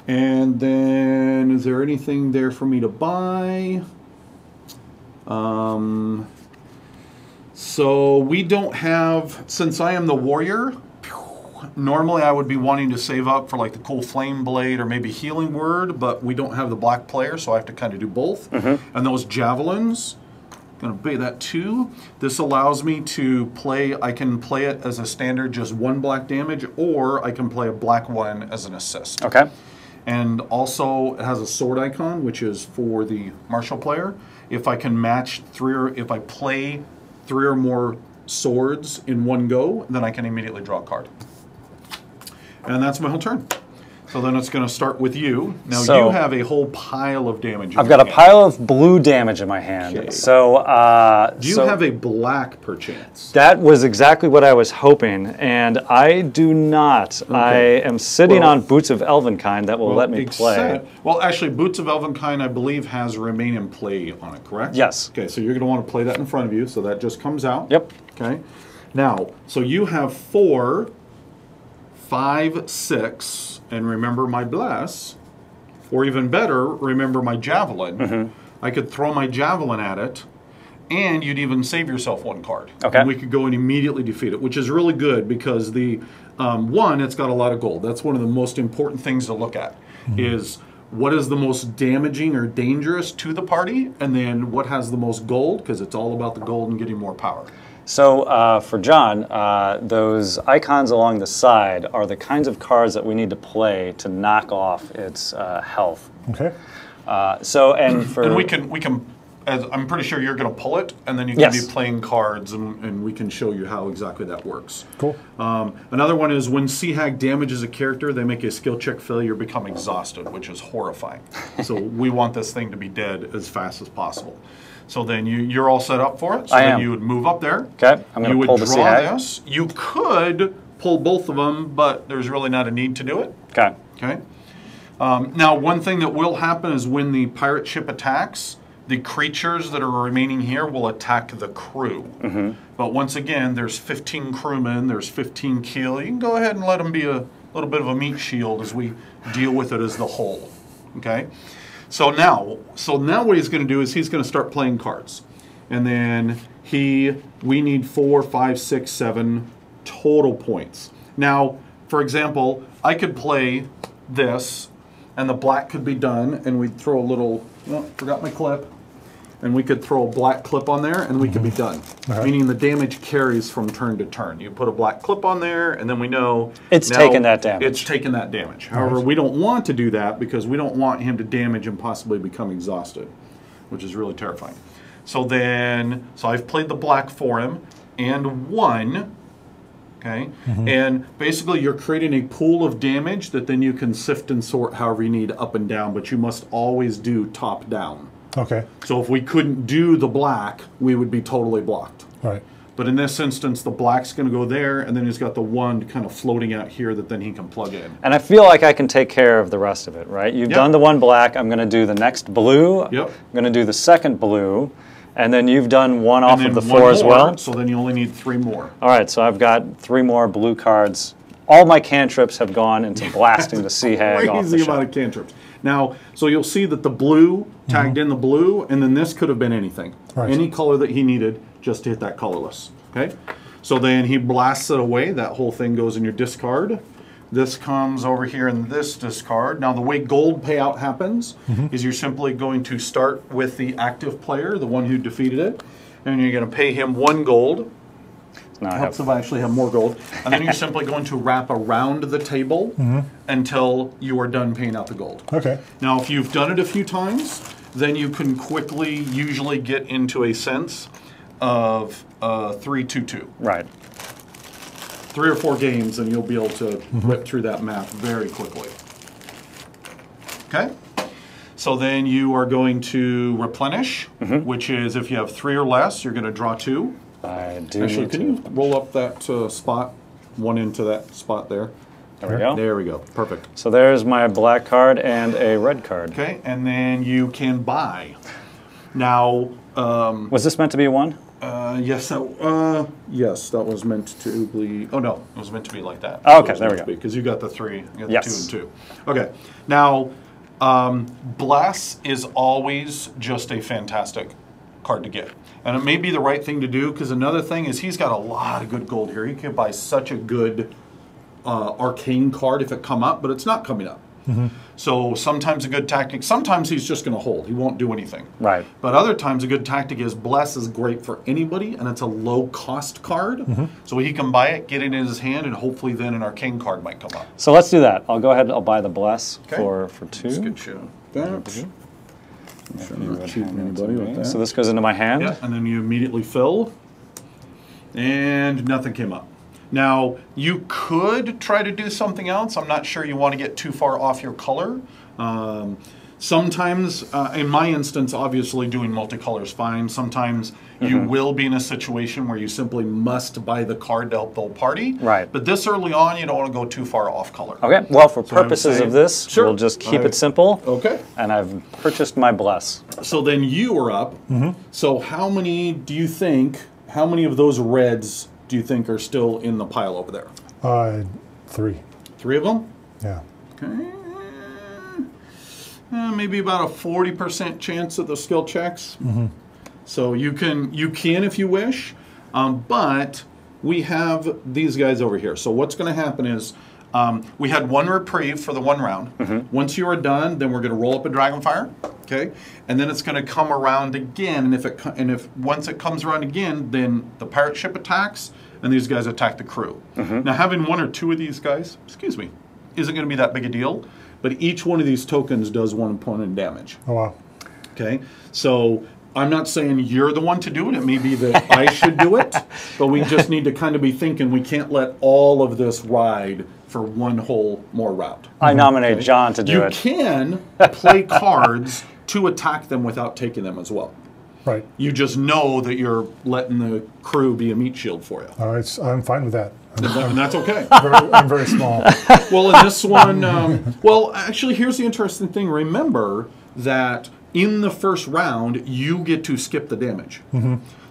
And then, is there anything there for me to buy? So we don't have, since I am the warrior, normally I would be wanting to save up for like the cool flame blade or maybe healing word, but we don't have the black player, so I have to kind of do both. And those javelins, I'm going to pay that too. This allows me to play, I can play it as a standard, just 1 black damage, or I can play a black one as an assist. Okay. And also it has a sword icon, which is for the martial player. If I can match if I play 3 or more swords in one go, then I can immediately draw a card. And that's my whole turn. So then it's going to start with you. Now So- you have a whole pile of damage. I've got a pile of blue damage in my hand. Okay. So, Do you have a black perchance? that was exactly what I was hoping, and I do not. I am sitting Well- on Boots of Elvenkind that will let me play. Well, actually, Boots of Elvenkind, I believe, has Remain in Play on it, correct? Yes. Okay, so you're going to want to play that in front of you, so that just comes out. Yep. Okay. Now, so you have 4, 5, 6, and remember my Bless, or even better, remember my Javelin. I could throw my Javelin at it, and you'd even save yourself 1 card. Okay. And we could go and immediately defeat it, which is really good because the, one, it's got a lot of gold. That's one of the most important things to look at, is what is the most damaging or dangerous to the party, and then what has the most gold, because it's all about the gold and getting more power. So for John, those icons along the side are the kinds of cards that we need to play to knock off its health. Okay. And for And we can. As I'm pretty sure you're going to pull it, and then you can Yes. be playing cards, and we can show you how exactly that works. Cool. Another one is when Sea Hag damages a character, they make a skill check failure, become exhausted, which is horrifying. So we want this thing to be dead as fast as possible. So then you're all set up for it. So I then am. you would move up there. Okay, I'm You going to would pull the Sea draw Hag. this. You could pull both of them, but there's really not a need to do it. Okay. Okay. Now, one thing that will happen is when the pirate ship attacks, the creatures that are remaining here will attack the crew. But once again, there's 15 crewmen, there's 15 keel. You can go ahead and let them be a little bit of a meat shield as we deal with it as the whole. Okay. So now what he's going to do is he's going to start playing cards, and then we need 4, 5, 6, 7 total points. Now, for example, I could play this, and the black could be done, and we'd throw a little. Oh, forgot my clip. And we could throw a black clip on there, and we could be done. Meaning the damage carries from turn to turn. You put a black clip on there, and then we know It's now taking that damage. It's taking that damage. However, we don't want to do that because we don't want him to damage and possibly become exhausted, which is really terrifying. So I've played the black for him and won. Okay, and basically you're creating a pool of damage that then you can sift and sort however you need up and down, but you must always do top down. Okay. So if we couldn't do the black, we would be totally blocked. Right. But in this instance, the black's going to go there, and then he's got the one kind of floating out here that then he can plug in. And I feel like I can take care of the rest of it, right? You've done the one black. I'm going to do the next blue. Yep. I'm going to do the second blue. And then you've done one off And of the then 4 one as more, well. So then you only need 3 more. All right, so I've got 3 more blue cards. All my cantrips have gone into blasting the Sea Hag off the Crazy shop. amount of cantrips. Now, so you'll see that the blue tagged in the blue, and then this could have been anything. Right. Any color that he needed just to hit that colorless. Okay? So then he blasts it away. That whole thing goes in your discard. This comes over here in this discard. Now, the way gold payout happens is you're simply going to start with the active player, the one who defeated it, and you're going to pay him 1 gold. Now I Helps have, if I actually have more gold. And then you're simply going to wrap around the table until you are done paying out the gold. Okay. Now, if you've done it a few times, then you can quickly usually get into a sense of 3-2-2. right. 3 or 4 games, and you'll be able to whip through that map very quickly. Okay? So then you are going to replenish, which is if you have 3 or less, you're going to draw 2. I do Actually, need can to. you roll up that spot, 1 into that spot there? There we go. There we go. Perfect. So there's my black card and a red card. Okay, and then you can buy. Now, Was this meant to be a 1? yes, that was meant to be. Oh no, it was meant to be like that. Oh, okay, there we go. Because you got the 3, you got the Yes. 2 and 2. Okay, now Bless is always just a fantastic card to get, and it may be the right thing to do because another thing is he's got a lot of good gold here. He can buy such a good arcane card if it come up, but it's not coming up. So sometimes a good tactic, sometimes he's just going to hold. He won't do anything. Right. But other times a good tactic is Bless is great for anybody, and it's a low-cost card. So he can buy it, get it in his hand, and hopefully then an arcane card might come up. So let's do that. I'll go ahead and I'll buy the bless Okay. for 2. Let's get you that. If you not would cheating hand it anybody to with me. that. So this goes into my hand. Yeah, and then you immediately fill, and nothing came up. Now, you could try to do something else. I'm not sure you want to get too far off your color. Sometimes, in my instance, obviously doing multicolor is fine. Sometimes you will be in a situation where you simply must buy the card to help the whole party. Right. But this early on, you don't want to go too far off color. Okay, well, for purposes of this, Sure. we'll just keep it simple. Okay. And I've purchased my bless. So then you are up. So how many do you think, how many of those reds do you think are still in the pile over there? 3. 3 of them? Yeah. Okay. Maybe about a 40% chance of the skill checks. So you can if you wish, but we have these guys over here. So what's going to happen is we had 1 reprieve for the 1 round. Once you are done, then we're going to roll up a Dragonfire, okay, and then it's going to come around again. And if once it comes around again, then the pirate ship attacks, and these guys attack the crew. Now having 1 or 2 of these guys, isn't going to be that big a deal. But each one of these tokens does 1 opponent damage. Oh, wow. Okay, so I'm not saying you're the one to do it. It may be that I should do it, but we just need to kind of be thinking we can't let all of this ride for 1 whole more round. I nominate John to do it. You can play cards to attack them without taking them as well. Right. You just know that you're letting the crew be a meat shield for you. All right, I'm fine with that. And that's okay. I'm very small. Well, in this one, well, actually, here's the interesting thing. Remember that in the first round, you get to skip the damage.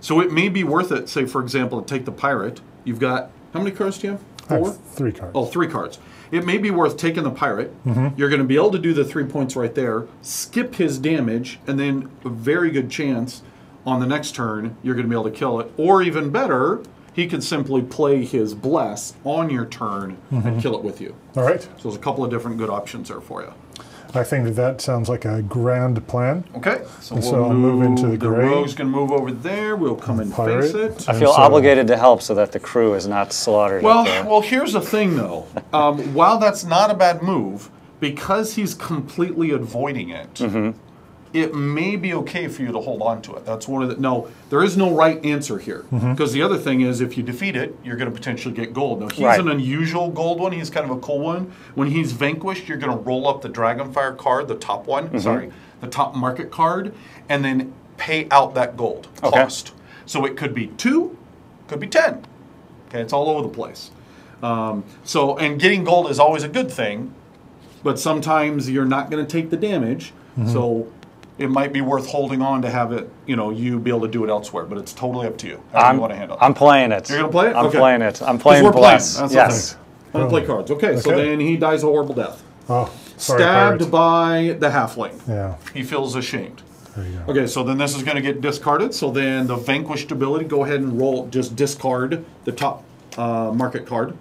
So it may be worth it, say, for example, take the pirate. You've got, how many cards do you have? 4? I have 3 cards. Oh, 3 cards. It may be worth taking the pirate. You're going to be able to do the 3 points right there, skip his damage, and then a very good chance on the next turn, you're going to be able to kill it. Or even better, he could simply play his bless on your turn and kill it with you. All right. So there's a couple of different good options there for you. I think that sounds like a grand plan. Okay, so I'll move into the gray. rogue's going to move over there. We'll come and face it. I feel obligated to help so that the crew is not slaughtered. Well, up there. well, here's the thing, though. While that's not a bad move, because he's completely avoiding it, it may be okay for you to hold on to it. That's one of the... No, there is no right answer here. Because the other thing is, if you defeat it, you're going to potentially get gold. Now, he's an unusual gold one. He's kind of a cool one. When he's vanquished, you're going to roll up the Dragonfire card, the top one, sorry, the top market card, and then pay out that gold cost. So it could be 2, could be 10. Okay, it's all over the place. And getting gold is always a good thing, but sometimes you're not going to take the damage. So it might be worth holding on to have it, you be able to do it elsewhere, but it's totally up to you. How you want to handle it. I'm playing it. You're going to play it? I'm playing it. I'm playing we're Bless. Playing. Yes. I'm going to play cards. Okay, so then he dies a horrible death. Oh, sorry, Stabbed by the halfling. Yeah. He feels ashamed. There you go. Okay, so then this is going to get discarded. So then the vanquished ability, go ahead and roll, just discard the top market card.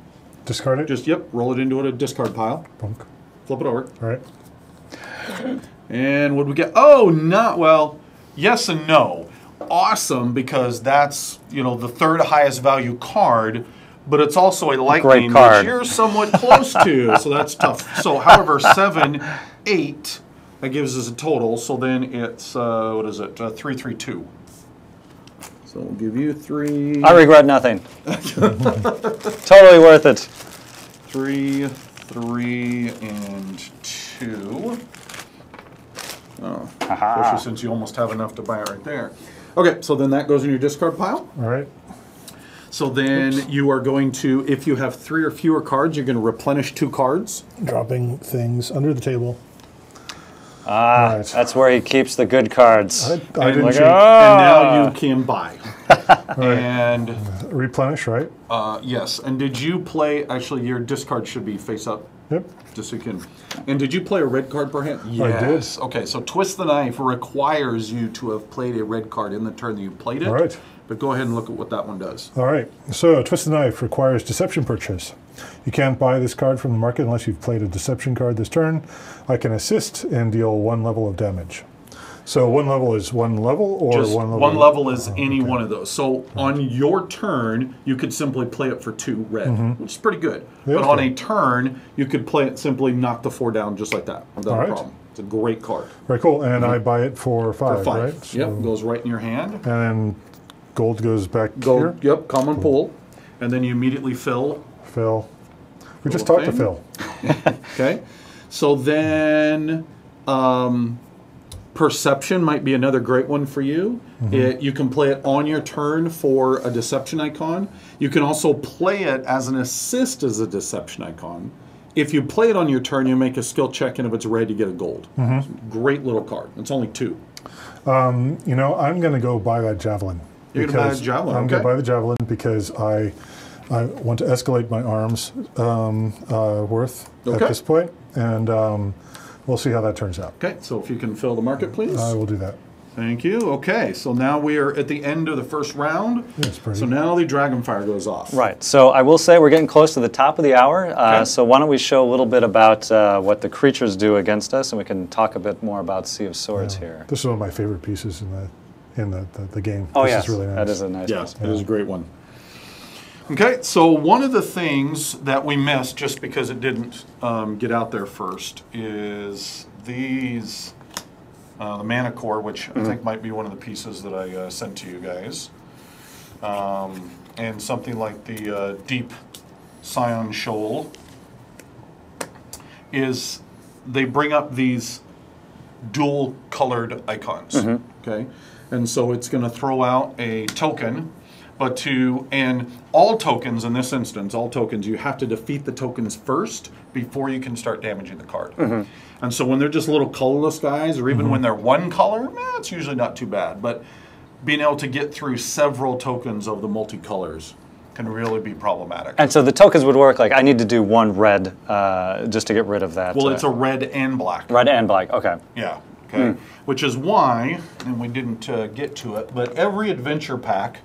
Discard it? Just, roll it into a discard pile. Bunk. Flip it over. All right. And what do we get? Oh, well, yes and no. Awesome, because that's, the third highest value card, but it's also a lightning, which you're somewhat close to, so that's tough. So, however, 7, 8, that gives us a total, so then it's, 332. So we'll give you 3. I regret nothing. Totally worth it. 3, 3, and 2. Oh, especially since you almost have enough to buy it right there. Okay, so then that goes in your discard pile. All right. So then you are going to, if you have 3 or fewer cards, you're going to replenish 2 cards. Dropping things under the table. That's where he keeps the good cards. I didn't And now you can buy. And replenish, right? yes. And did you play? Actually, your discard should be face up. Yep. Just so you can. And did you play a red card per hand? Yes. I did. Okay, so Twist the Knife requires you to have played a red card in the turn that you played it. All right. But go ahead and look at what that one does. All right. So Twist the Knife requires Deception purchase. You can't buy this card from the market unless you've played a Deception card this turn. I can assist and deal 1 level of damage. So 1 level is 1 level, or just 1 level? 1 level is any one of those. So on your turn, you could simply play it for 2 red, which is pretty good. Yeah, but on a turn, you could play it simply knock the 4 down just like that without a problem. It's a great card. Very cool. And I buy it for 5, right? So, yep, goes right in your hand. And then gold goes back here? Yep, common pool. and then you immediately fill. Phil. We just talked to Phil. Okay. So then Perception might be another great one for you. You can play it on your turn for a deception icon. You can also play it as an assist as a deception icon. If you play it on your turn, you make a skill check, and if it's red, you get a gold. Great little card. It's only 2. You know, I'm going to go buy that javelin. You're going to buy the javelin, I'm going to buy the javelin because I want to escalate my arms worth at this point, and we'll see how that turns out. Okay, so if you can fill the market, please. I will do that. Thank you. Okay, so now we are at the end of the first round. That's pretty. So now the Dragonfire goes off. Right. So I will say we're getting close to the top of the hour. So why don't we show a little bit about what the creatures do against us, and we can talk a bit more about Sea of Swords here. This is one of my favorite pieces in the game. Oh, this yes. is really nice. That is a nice Yeah, piece. it is a great one. Okay, so one of the things that we missed just because it didn't get out there first is these, the Mana Core, which I think might be one of the pieces that I sent to you guys, and something like the Deep Scion Shoal, is they bring up these dual colored icons, okay? And so it's going to throw out a token, and all tokens in this instance, you have to defeat the tokens first before you can start damaging the card. And so when they're just little colorless guys, or even when they're one color, it's usually not too bad. But being able to get through several tokens of the multicolors can really be problematic. And so the tokens would work like I need to do 1 red just to get rid of that. Well, it's a red and black. Red and black, okay. Yeah, okay. Which is why, and we didn't get to it, but every adventure pack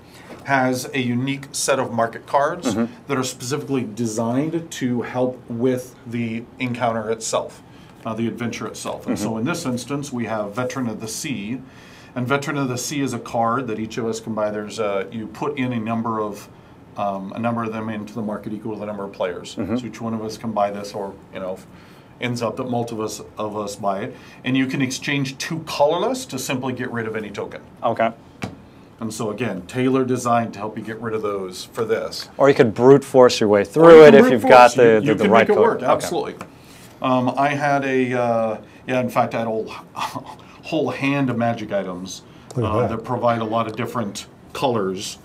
has a unique set of market cards that are specifically designed to help with the encounter itself, the adventure itself. And so in this instance, we have Veteran of the Sea. And Veteran of the Sea is a card that each of us can buy. There's you put in a number of them into the market equal to the number of players. So each one of us can buy this, or ends up that multiple of us buy it. And you can exchange 2 colorless to simply get rid of any token. Okay. And so again, tailor designed to help you get rid of those for this. Or you could brute force your way through it if you've got the you can right make it color. work, absolutely. I had in fact I had a whole hand of magic items that provide a lot of different colors,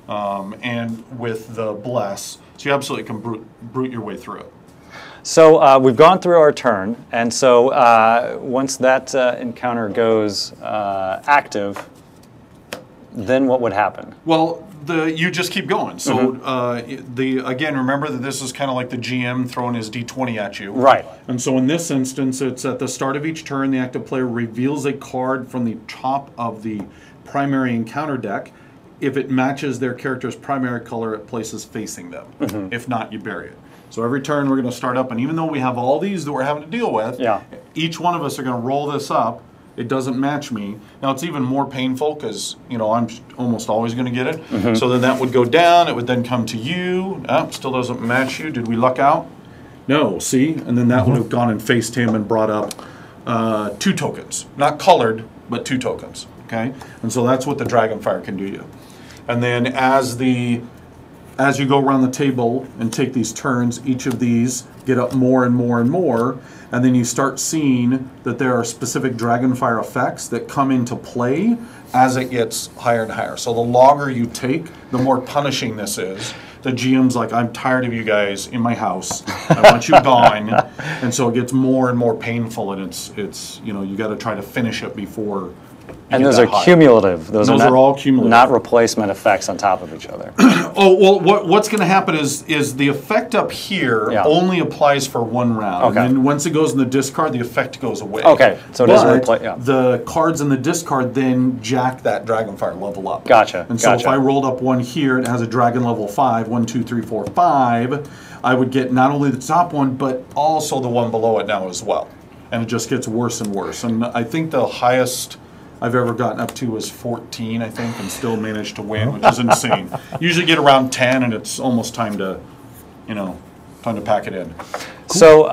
and with the bless, so you absolutely can brute your way through it. So we've gone through our turn, and so once that encounter goes active, then what would happen? Well, you just keep going. So again, remember that this is kind of like the GM throwing his D20 at you. Right. And so in this instance, it's at the start of each turn, the active player reveals a card from the top of the primary encounter deck. If it matches their character's primary color, it places facing them. If not, you bury it. So every turn we're going to start up, and even though we have all these that we're having to deal with, each one of us are going to roll this up. It doesn't match me. Now it's even more painful because I'm almost always going to get it. So then that would go down. It would then come to you. Still doesn't match you. Did we luck out? No. See, and then that would have gone and faced him and brought up 2 tokens, not colored, but 2 tokens. Okay, and so that's what the Dragonfire can do to you. And then as you go around the table and take these turns, each of these get up more and more and more. And then you start seeing that there are specific Dragonfire effects that come into play as it gets higher and higher. So the longer you take, the more punishing this is. The GM's like, I'm tired of you guys in my house. I want you gone. And so it gets more and more painful, and it's you got to try to finish it before. And those are cumulative. Those are all cumulative. Not replacement effects on top of each other. Oh, well, what's going to happen is the effect up here only applies for 1 round. Okay. And then once it goes in the discard, the effect goes away. Okay, so it doesn't replace. The cards in the discard then jack that Dragonfire level up. Gotcha. And so if I rolled up 1 here, it has a Dragon level 5, 1, 2, 3, 4, 5, I would get not only the top one, but also the one below it now as well. And it just gets worse and worse. And I think the highest I've ever gotten up to was 14, I think, and still managed to win, which is insane. Usually get around 10, and it's almost time to pack it in. So,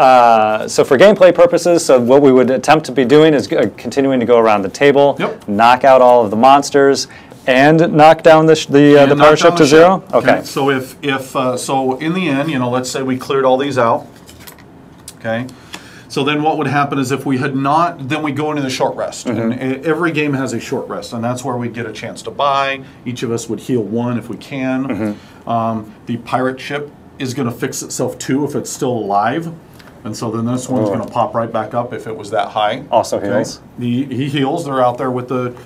so for gameplay purposes, so what we would attempt to be doing is continuing to go around the table, knock out all of the monsters, And knock down the And knock pirate ship down to the 0? ship. Okay. So so in the end, let's say we cleared all these out. Okay. So then what would happen is if we had not, then we go into the short rest. And every game has a short rest, and that's where we get a chance to buy. Each of us would heal 1 if we can. The pirate ship is going to fix itself 2 if it's still alive. And so then this one's going to pop right back up if it was that high. Also heals. He heals. They're out there with the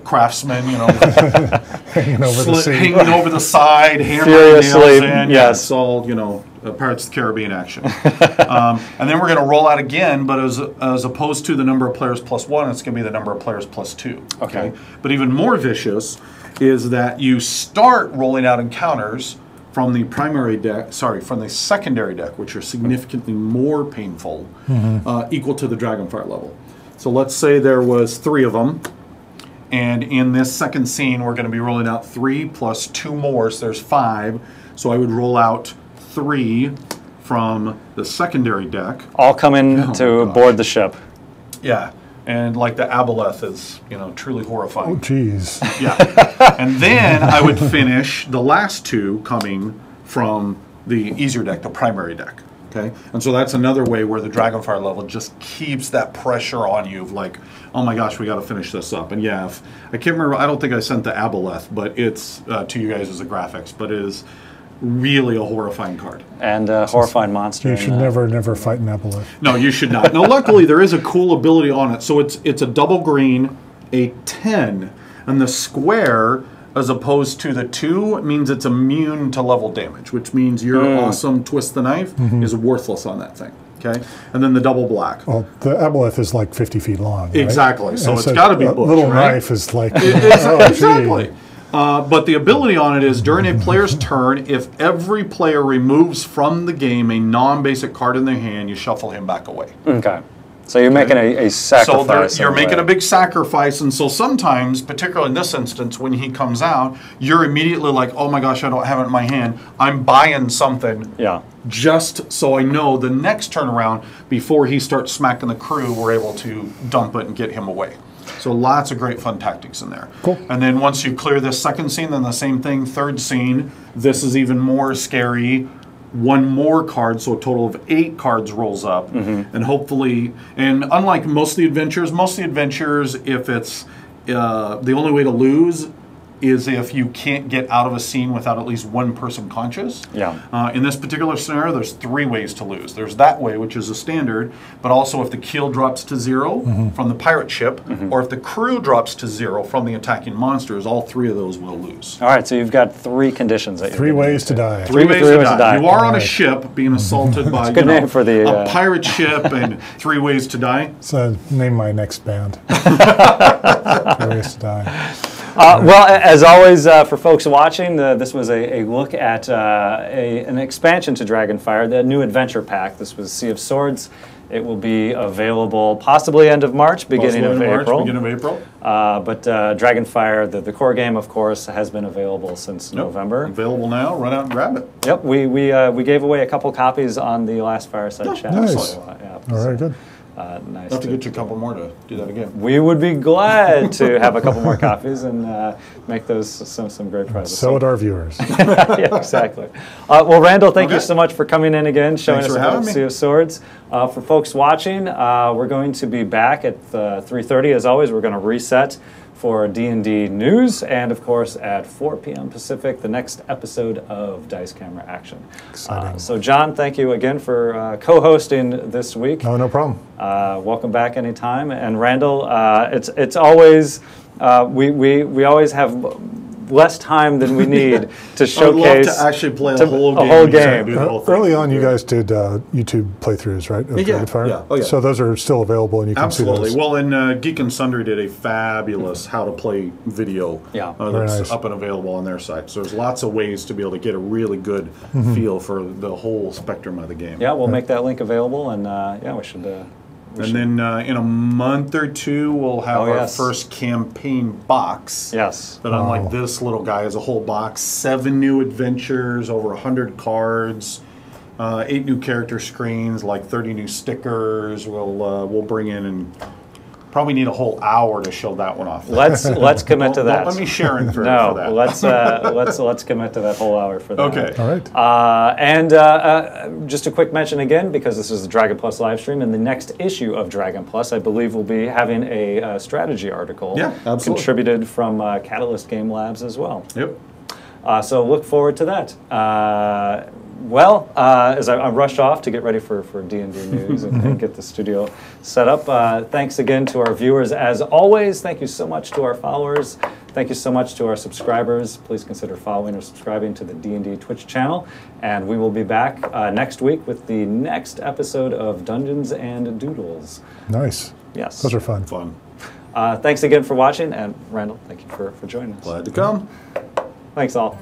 craftsmen, hanging over the sea. hanging over the side, hammering Furiously, nails in. yes. It's all, Pirates of the Caribbean action. And then we're going to roll out again, but as opposed to the number of players plus 1, it's going to be the number of players plus 2. Okay. But even more vicious is that you start rolling out encounters from the from the secondary deck, which are significantly more painful, equal to the Dragonfire level. So let's say there was 3 of them, and in this second scene, we're going to be rolling out 3 plus 2 more, so there's 5. So I would roll out 3 from the secondary deck. All come in to board the ship. Yeah. And like the aboleth is, truly horrifying. Oh, geez. Yeah. And then I would finish the last 2 coming from the easier deck, the primary deck. Okay. And so that's another way where the Dragonfire level just keeps that pressure on you of like, oh my gosh, we got to finish this up. And yeah, I can't remember, I don't think I sent the aboleth, but it's to you guys as a graphics, but it is really a horrifying card. And a horrifying monster. You should never fight an aboleth. No, you should not. No, luckily there is a cool ability on it. So it's a double green, a 10, and the square, as opposed to the 2, means it's immune to level damage, which means your awesome twist the knife is worthless on that thing. Okay, and then the double black. Well, the aboleth is like 50 feet long. Right? Exactly. So it's got to be a bush, little right? knife is like exactly. But the ability on it is during a player's turn, if every player removes from the game a non-basic card in their hand, you shuffle him back away. Okay. So you're making a sacrifice. So you're making a big sacrifice, and so sometimes, particularly in this instance, when he comes out, you're immediately like, oh my gosh, I don't have it in my hand. I'm buying something just so I know the next turn around, before he starts smacking the crew, we're able to dump it and get him away. So lots of great fun tactics in there. Cool. And then once you clear this second scene, then the same thing, third scene, this is even more scary. 1 more card, so a total of 8 cards rolls up. And hopefully, and unlike most of the adventures, if it's the only way to lose is if you can't get out of a scene without at least 1 person conscious. Yeah. In this particular scenario, there's 3 ways to lose. There's that way, which is a standard, but also if the keel drops to 0 from the pirate ship, or if the crew drops to 0 from the attacking monsters, all 3 of those will lose. All right, so you've got 3 conditions that you're 3 ways to die. 3 ways to die. You are on a ship being assaulted by good name for the, a pirate ship, and 3 ways to die. So name my next band. 3 ways to die. Well, as always, for folks watching, this was a look at an expansion to Dragonfire, the new adventure pack. This was Sea of Swords. It will be available possibly end of March, beginning of April. Beginning of April. But Dragonfire, the core game, of course, has been available since November. Available now. Run out and grab it. Yep, we gave away a couple copies on the last Fireside Chat. Nice. So, All right, good. Nice. I'll have to get you a couple more to do that again. We would be glad to have a couple more copies and make those some great prizes. So would our viewers. Yeah, exactly. Well, Randall, thank you so much for coming in again, showing Thanks us for about having me. Sea of Swords. For folks watching, we're going to be back at 3:30. As always, we're going to reset for D&D news, and of course at 4 p.m. Pacific, the next episode of Dice Camera Action. Exciting. So John, thank you again for co-hosting this week. No problem. Welcome back anytime. And Randall, it's always, we always have less time than we need to showcase. I'd love to actually play a whole game. A whole game. Early on, you guys did YouTube playthroughs, right? Of Dragonfire? Yeah. Oh, yeah. So those are still available, and you can see Absolutely. those. Well, and Geek and Sundry did a fabulous how to play video that's nice. up and available on their site. So there's lots of ways to be able to get a really good feel for the whole spectrum of the game. Yeah, we'll make that link available, and yeah, we should. And then in a month or 2, we'll have our first campaign box. Yes. But unlike this little guy, is a whole box, 7 new adventures, over 100 cards, 8 new character screens, like 30 new stickers. We'll bring in and Probably need a whole hour to show that one off. Let's commit to that. Don't let me Sharon for No, that. let's commit to that whole hour for that. Okay. All right. And just a quick mention again, because this is the Dragon Plus live stream, in the next issue of Dragon Plus, I believe we'll be having a strategy article contributed from Catalyst Game Labs as well. Yep. So look forward to that. As I rush off to get ready for D&D news and get the studio set up, thanks again to our viewers. As always, thank you so much to our followers. Thank you so much to our subscribers. Please consider following or subscribing to the D&D Twitch channel. And we will be back next week with the next episode of Dungeons and Doodles. Nice. Yes. Those are fun. Fun. Thanks again for watching. And Randall, thank you for joining us. Glad to come. Thanks all.